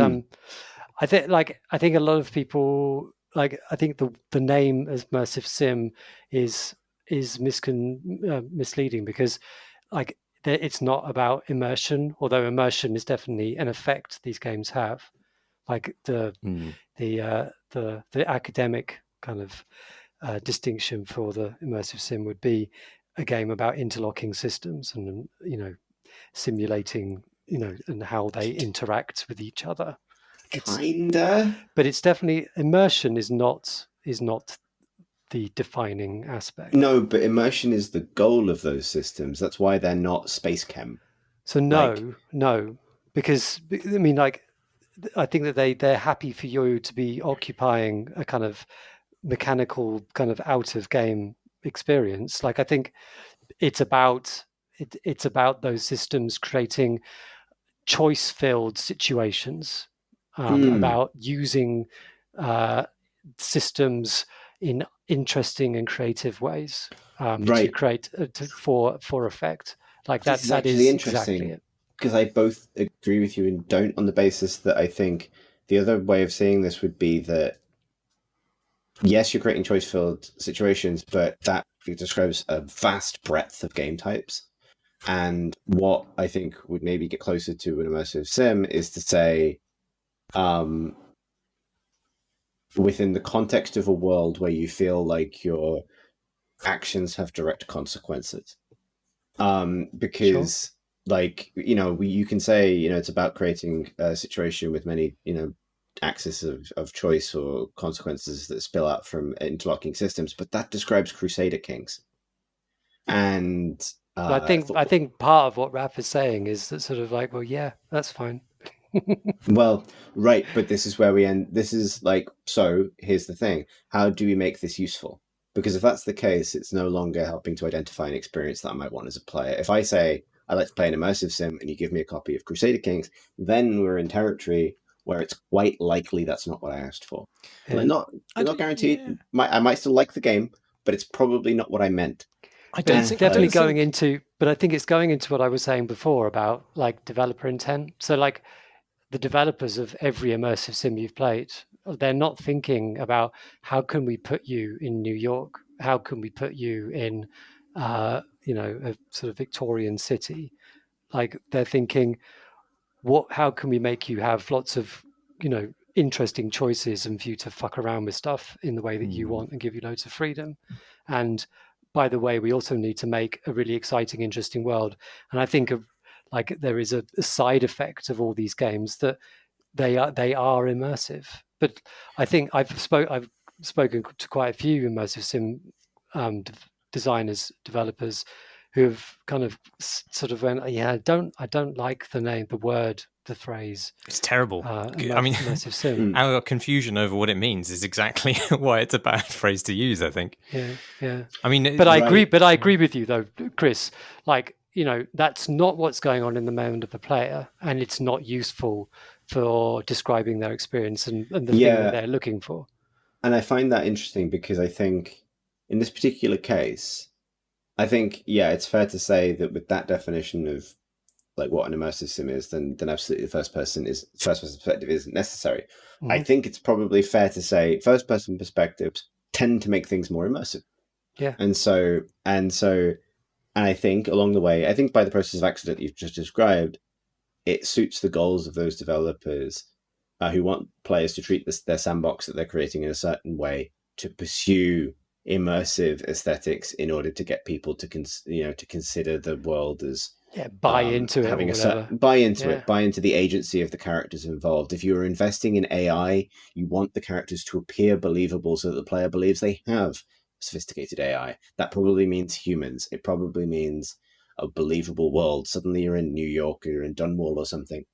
I think a lot of people, I think the name as immersive sim is misleading, because it's not about immersion, although immersion is definitely an effect these games have. Like the academic kind of distinction for the immersive sim would be a game about interlocking systems and simulating and how they interact with each other.
Kinda,
but it's definitely, immersion is not the defining aspect.
No, but immersion is the goal of those systems. That's why they're not space chem.
So no, because I mean, I think that they're happy for you to be occupying a kind of mechanical, kind of out of game experience. I think it's about those systems creating choice-filled situations, about using systems in interesting and creative ways to create for effect. That is
interesting.
Exactly it.
Because I both agree with you and don't, on the basis that I think the other way of seeing this would be that, yes, you're creating choice-filled situations, but that describes a vast breadth of game types. And what I think would maybe get closer to an immersive sim is to say, within the context of a world where you feel like your actions have direct consequences. Because... Sure. You can say, it's about creating a situation with many, axis of choice or consequences that spill out from interlocking systems, but that describes Crusader Kings. And
I think part of what Raph is saying is that sort of well, yeah, that's fine.
Well, right, but this is where we end. This is like, so here's the thing. How do we make this useful? Because if that's the case, it's no longer helping to identify an experience that I might want as a player. If I say, I'd like to play an immersive sim and you give me a copy of Crusader Kings, then we're in territory where it's quite likely that's not what I asked for.
Yeah.
Like not guaranteed. Yeah. I might still like the game, but it's probably not what I meant.
I think it's definitely going into, but I think it's going into what I was saying before about like developer intent. So like the developers of every immersive sim you've played, they're not thinking about how can we put you in New York? How can we put you in, a sort of Victorian city? Like they're thinking, how can we make you have lots of, interesting choices and for you to fuck around with stuff in the way that you want and give you loads of freedom. And by the way, we also need to make a really exciting, interesting world. And I think like there is a side effect of all these games that they are immersive. But I think I've spoken to quite a few immersive sim designers, developers, who have kind of sort of went, I don't like the word, the phrase.
It's terrible.
I mean, immersive sim.
Our confusion over what it means is exactly why it's a bad phrase to use, I think.
Yeah.
I mean,
but I agree. But I agree with you, though, Chris. Like, that's not what's going on in the moment of the player, and it's not useful for describing their experience and the thing that they're looking for.
And I find that interesting because I think in this particular case, I think, it's fair to say that with that definition of like what an immersive sim is, then absolutely the first person perspective isn't necessary. Mm-hmm. I think it's probably fair to say first person perspectives tend to make things more immersive.
Yeah.
And I think along the way, I think by the process of accident you've just described, it suits the goals of those developers who want players to treat their sandbox that they're creating in a certain way, to pursue immersive aesthetics in order to get people to consider the world as
buy into it,
buy into the agency of the characters involved. If you're investing in AI, you want the characters to appear believable so that the player believes they have sophisticated AI. That probably means humans. It probably means a believable world. Suddenly you're in New York or you're in Dunwall or something.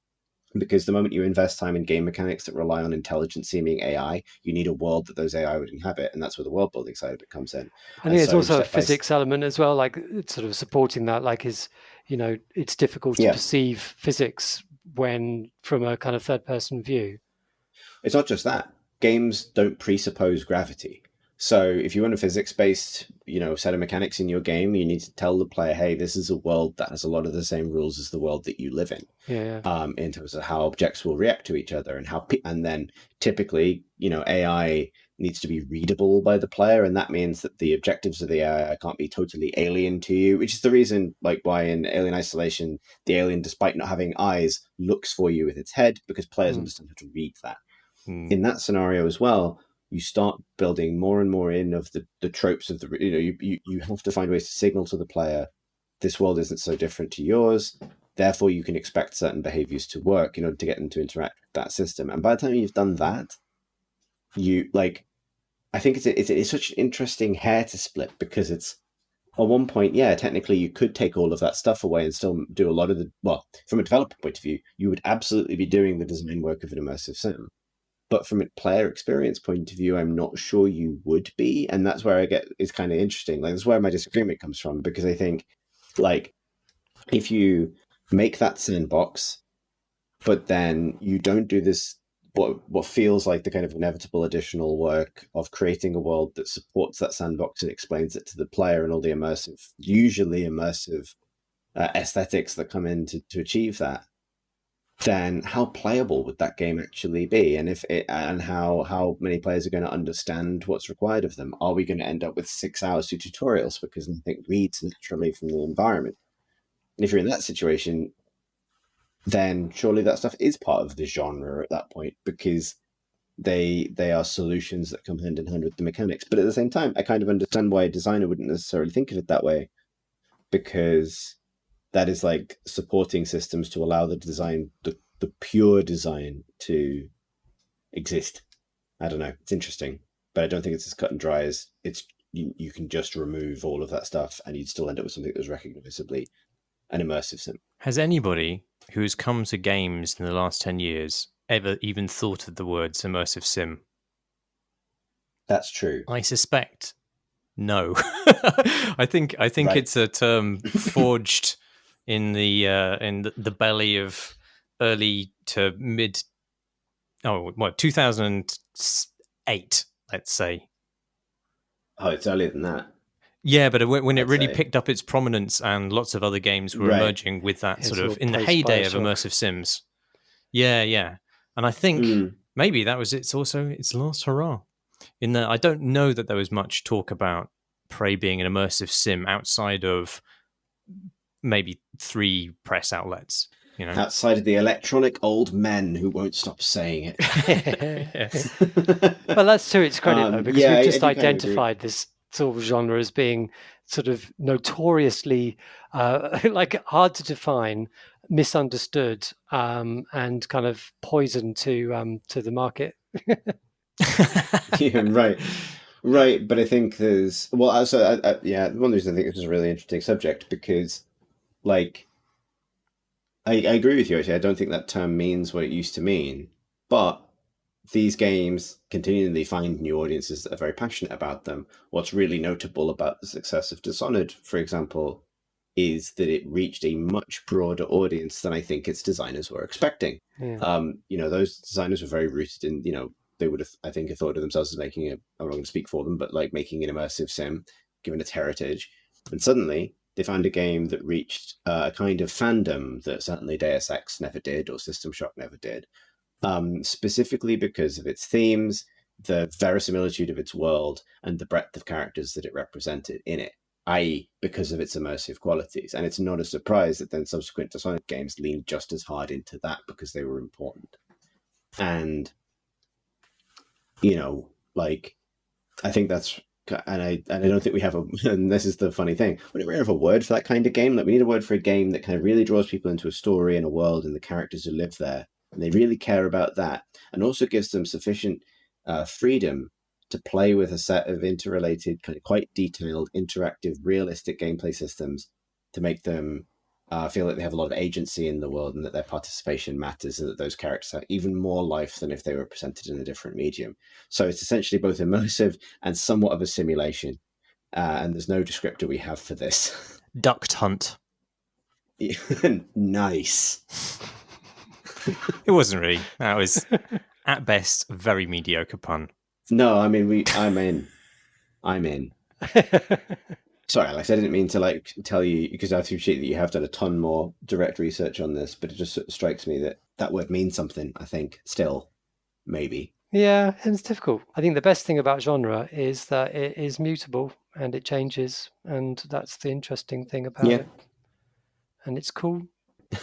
Because the moment you invest time in game mechanics that rely on intelligence seeming AI, you need a world that those AI would inhabit, and that's where the world building side of it comes in.
I think there's also a physics element as well, like it's sort of supporting that, like it's difficult to perceive physics when from a kind of third person view.
It's not just that. Games don't presuppose gravity. So if you want a physics-based, set of mechanics in your game, you need to tell the player, hey, this is a world that has a lot of the same rules as the world that you live in. In terms of how objects will react to each other and then typically, AI needs to be readable by the player, and that means that the objectives of the AI can't be totally alien to you, which is the reason, like, why in Alien Isolation, the alien, despite not having eyes, looks for you with its head, because players understand how to read that. In that scenario as well, you start building more and more in of the tropes of the, you have to find ways to signal to the player, this world isn't so different to yours, therefore you can expect certain behaviors to work in order to get them to interact with that system. And by the time you've done that, I think it's such an interesting hair to split, because it's, at one point, technically you could take all of that stuff away and still do a lot of from a developer point of view, you would absolutely be doing the design work of an immersive sim. But from a player experience point of view, I'm not sure you would be. And that's where it's kind of interesting. Like, that's where my disagreement comes from, because I think, like, if you make that sandbox, but then you don't do this, what feels like the kind of inevitable additional work of creating a world that supports that sandbox and explains it to the player and all the usually immersive aesthetics that come in to achieve that, then how playable would that game actually be? And how many players are going to understand what's required of them? Are we going to end up with 6 hours to tutorials because nothing reads naturally from the environment? And if you're in that situation, then surely that stuff is part of the genre at that point, because they are solutions that come hand in hand with the mechanics. But at the same time, I kind of understand why a designer wouldn't necessarily think of it that way, because that is like supporting systems to allow the design, the pure design, to exist. I don't know. It's interesting, but I don't think it's as cut and dry as you can just remove all of that stuff and you'd still end up with something that was recognizably an immersive sim.
Has anybody who's come to games in the last 10 years ever even thought of the words immersive sim?
That's true.
I suspect no. I think
Right.
it's a term forged in the belly of early to mid 2008, let's say.
Oh, it's earlier than that.
Yeah, but when it
I'd
really
say.
picked up its prominence and lots of other games were
Right.
emerging with that
It's
sort of
all
in the heyday of
post-Bioshock.
immersive sims. Yeah. And I think maybe that was its last hurrah. In that I don't know that there was much talk about Prey being an immersive sim outside of maybe 3 press outlets. You know,
Outside of the electronic old men who won't stop saying it.
Yes.
Well, that's to its credit, though, because
yeah,
we've just
I do kind of
identified this sort of genre as being sort of notoriously like hard to define, misunderstood, and kind of poison to the market.
Yeah, right. But I think there's one of the reasons I think this is a really interesting subject because, like, I agree with you. Actually, I don't think that term means what it used to mean, but these games continually find new audiences that are very passionate about them. What's really notable about the success of Dishonored, for example, is that it reached a much broader audience than I think its designers were expecting.
Yeah.
Those designers were very rooted in, they would have, I think, thought of themselves as making I'm not going to speak for them, but like making an immersive sim, given its heritage. And suddenly they found a game that reached a kind of fandom that certainly Deus Ex never did or System Shock never did. Specifically because of its themes, the verisimilitude of its world, and the breadth of characters that it represented in it, i.e. because of its immersive qualities. And it's not a surprise that then subsequent Dishonored games leaned just as hard into that because they were important. And, I think that's... And I don't think we have and this is the funny thing, we don't really have a word for that kind of game. Like, we need a word for a game that kind of really draws people into a story and a world and the characters who live there. And they really care about that, and also gives them sufficient freedom to play with a set of interrelated, kind of quite detailed, interactive, realistic gameplay systems to make them feel like they have a lot of agency in the world and that their participation matters and that those characters have even more life than if they were presented in a different medium. So it's essentially both immersive and somewhat of a simulation. And there's no descriptor we have for this.
Duct Hunt.
Nice.
It wasn't really. That was, at best, a very mediocre pun.
No, I mean, I'm in. Sorry, Alex, I didn't mean to tell you, because I appreciate that you have done a ton more direct research on this, but it just strikes me that word means something, I think, still, maybe.
Yeah, and it's difficult. I think the best thing about genre is that it is mutable and it changes, and that's the interesting thing about it. And it's cool.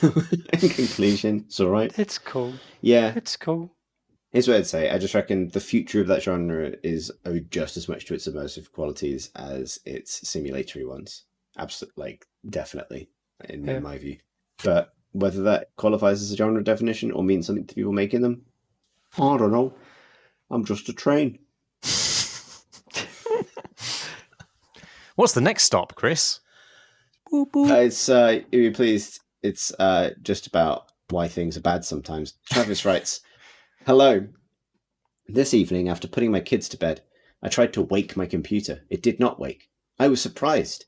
In conclusion, it's all right.
It's cool.
Yeah.
It's cool.
Here's what I'd say. I just reckon the future of that genre is owed just as much to its immersive qualities as its simulatory ones. Absolutely, definitely, in my view. But whether that qualifies as a genre definition or means something to people making them, I don't know. I'm just a train.
What's the next stop, Chris?
Boop, boop. It's you'll be pleased. It's just about why things are bad sometimes. Travis writes, "Hello. This evening, after putting my kids to bed, I tried to wake my computer. It did not wake. I was surprised.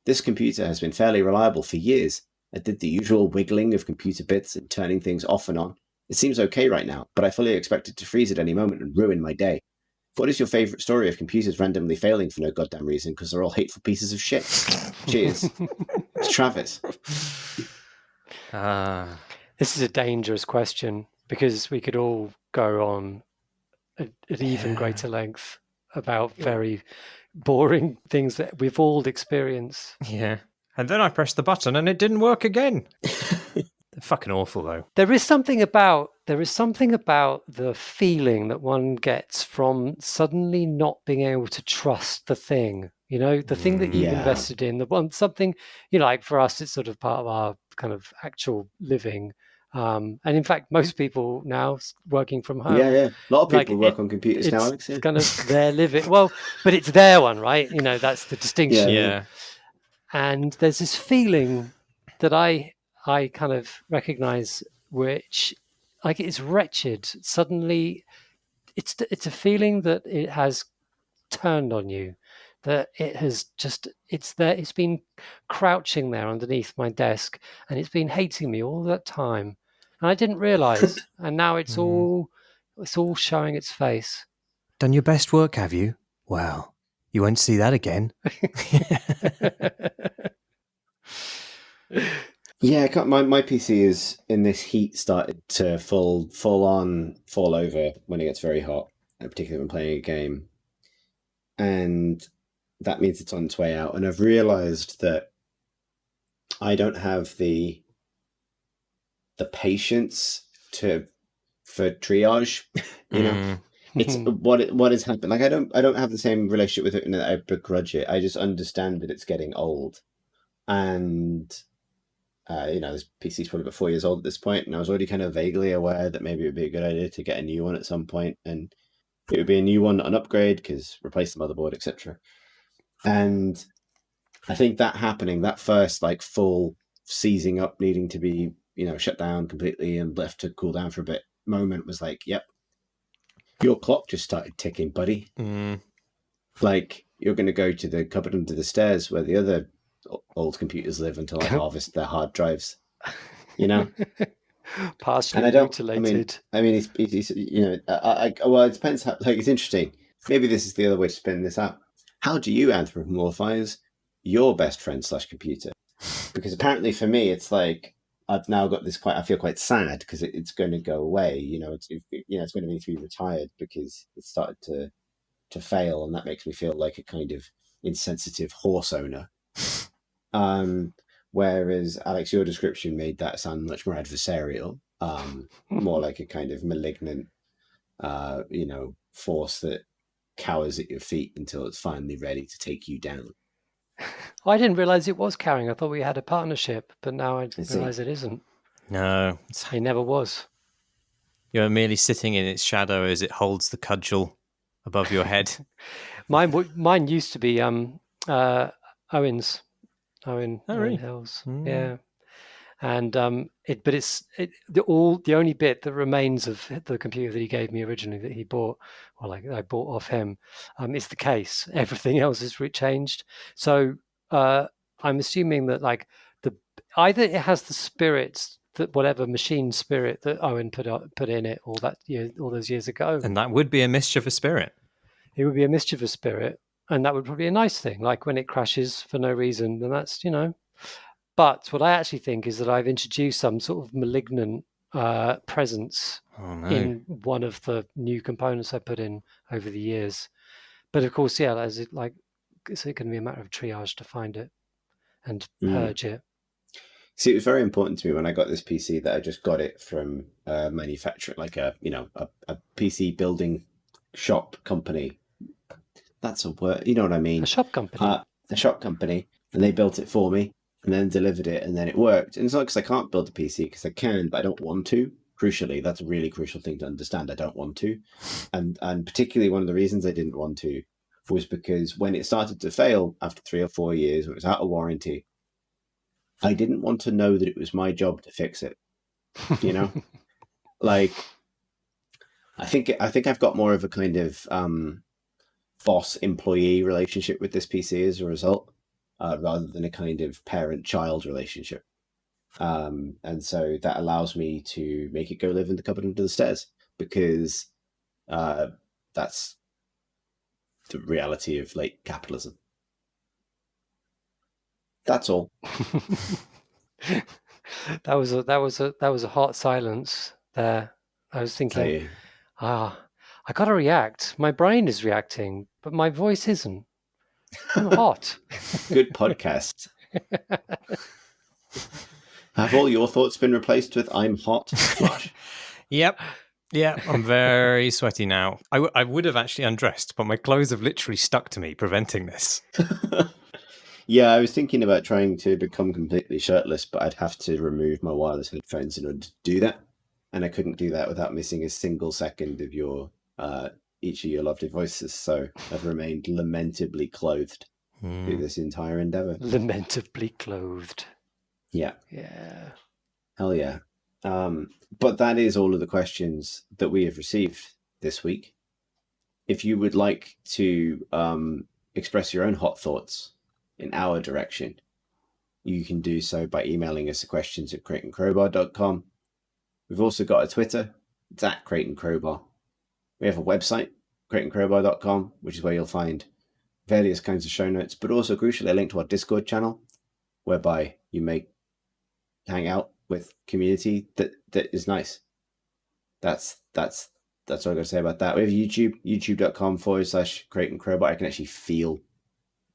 This computer has been fairly reliable for years. I did the usual wiggling of computer bits and turning things off and on. It seems okay right now, but I fully expect it to freeze at any moment and ruin my day. What is your favourite story of computers randomly failing for no goddamn reason because they're all hateful pieces of shit? Cheers." It's Travis.
This is a dangerous question because we could all go on at even greater length about very boring things that we've all experienced.
Yeah. And then I pressed the button and it didn't work again. They're fucking awful, though.
There is something about the feeling that one gets from suddenly not being able to trust the thing. The thing that you've invested in, something, like for us, it's sort of part of our kind of actual living. And in fact, most people now working from home.
Yeah. A lot of people work on computers now, Alex.
It's kind of their living. Well, but it's their one, right? That's the distinction.
Yeah.
And there's this feeling that I kind of recognize, which like it's wretched. Suddenly, it's a feeling that it has turned on you, that it has just it's been crouching there underneath my desk, and it's been hating me all that time, and I didn't realize, and now it's all showing its face.
Done your best work, have you? Well, you won't see that again.
Yeah, my PC is in this heat started to fall over when it gets very hot, particularly when playing a game, and that means it's on its way out. And I've realized that I don't have the patience for triage. You know, it's what has happened. Like I don't have the same relationship with it, and I begrudge it. I just understand that it's getting old, and this PC's probably about 4 years old at this point, and I was already kind of vaguely aware that maybe it would be a good idea to get a new one at some point, and it would be a new one, not an upgrade, because replace the motherboard, etc. And I think that happening, that first like full seizing up, needing to be shut down completely and left to cool down for a bit moment was like, yep, your clock just started ticking, buddy. Like you're going to go to the cupboard under the stairs where the other old computers live until I harvest their hard drives,
partially
and
mutilated.
I mean, it's well, it depends how. Like, it's interesting. Maybe this is the other way to spin this out. How do you anthropomorphize your best friend / computer? Because apparently, for me, it's like I've now got this. I feel quite sad because it's going to go away. It's going to need to be retired because it started to fail, and that makes me feel like a kind of insensitive horse owner. Whereas Alex, your description made that sound much more adversarial, more like a kind of malignant, force that cowers at your feet until it's finally ready to take you down.
Well, I didn't realize it was cowering. I thought we had a partnership, but now I realize it isn't.
No,
it never was.
You're merely sitting in its shadow as it holds the cudgel above your head.
Mine used to be Owen's. Owen Hills. Yeah. And the only bit that remains of the computer that he gave me originally that he bought, or like I bought off him, is the case. Everything else is changed. So I'm assuming that like either it has the spirits, that whatever machine spirit that Owen put in it all those years ago,
and that would be a mischievous spirit.
It would be a mischievous spirit. And that would probably be a nice thing, like when it crashes for no reason, then that's, But what I actually think is that I've introduced some sort of malignant presence in one of the new components I put in over the years. But of course, it's going to be a matter of triage to find it and purge it.
See, it was very important to me when I got this PC that I just got it from a manufacturer, like a PC building shop company. That's a word, you know what I mean?
A shop company.
A shop company, and they built it for me and then delivered it, and then it worked. And it's not because I can't build a PC, because I can, but I don't want to. Crucially, that's a really crucial thing to understand. I don't want to. And particularly one of the reasons I didn't want to was because when it started to fail after 3 or 4 years, when it was out of warranty, I didn't want to know that it was my job to fix it. Like, I think I've got more of a kind of boss-employee relationship with this PC as a result, rather than a kind of parent-child relationship. And so that allows me to make it go live in the cupboard under the stairs, because that's the reality of late capitalism. That's all.
That was a hot silence there. I was thinking, I got to react. My brain is reacting, but my voice isn't. I'm hot.
Good podcast. Have all your thoughts been replaced with "I'm hot"? Marsh?
Yep. Yeah, I'm very sweaty now. I would have actually undressed, but my clothes have literally stuck to me, preventing this.
Yeah, I was thinking about trying to become completely shirtless, but I'd have to remove my wireless headphones in order to do that. And I couldn't do that without missing a single second of each of your lovely voices. So I've remained lamentably clothed through this entire endeavour.
Lamentably clothed.
Yeah.
Yeah.
Hell yeah. But that is all of the questions that we have received this week. If you would like to express your own hot thoughts in our direction, you can do so by emailing us the questions at crateandcrowbar.com. We've also got a Twitter. It's at Crate and Crowbar. We have a website, crateandcrowbar.com, which is where you'll find various kinds of show notes, but also crucially a link to our Discord channel, whereby you may hang out with community that is nice. That's all I got to say about that. We have YouTube, youtube.com/Crate and Crowbar. I can actually feel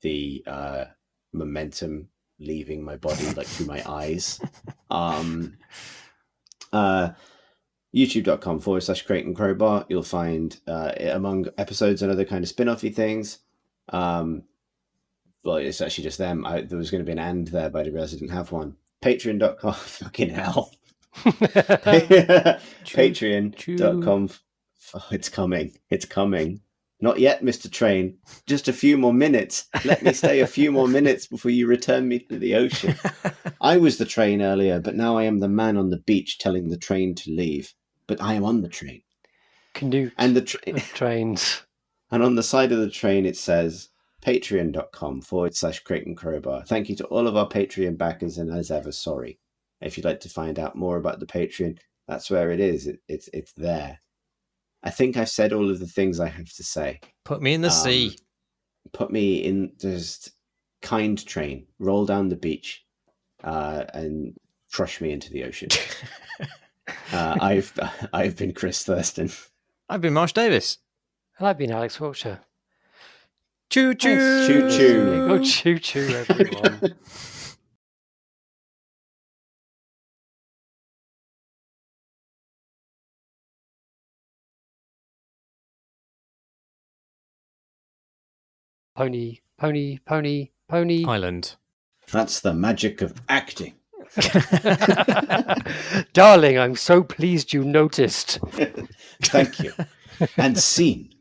the momentum leaving my body, like through my eyes. youtube.com/Crate and Crowbar. You'll find among episodes and other kind of spin-offy things. Well, it's actually just them. There was going to be an and there, but I realized I didn't have one. Patreon.com. Fucking hell. Patreon.com. Oh, it's coming. It's coming. Not yet, Mr. Train. Just a few more minutes. Let me stay a few more minutes before you return me to the ocean. I was the train earlier, but now I am the man on the beach telling the train to leave. But I am on the train.
Canute
and the
trains.
And on the side of the train, it says patreon.com/Crate and Crowbar. Thank you to all of our Patreon backers, and as ever, sorry. If you'd like to find out more about the Patreon, that's where it is. It's there. I think I've said all of the things I have to say.
Put me in the sea.
Put me in just kind train. Roll down the beach and crush me into the ocean. I've been Chris Thurston.
I've been Marsh Davis.
And I've been Alex Wiltshire.
Choo choo.
Choo choo.
Go choo choo, everyone. Pony.
Island.
That's the magic of acting.
Darling, I'm so pleased you noticed.
Thank you. And scene.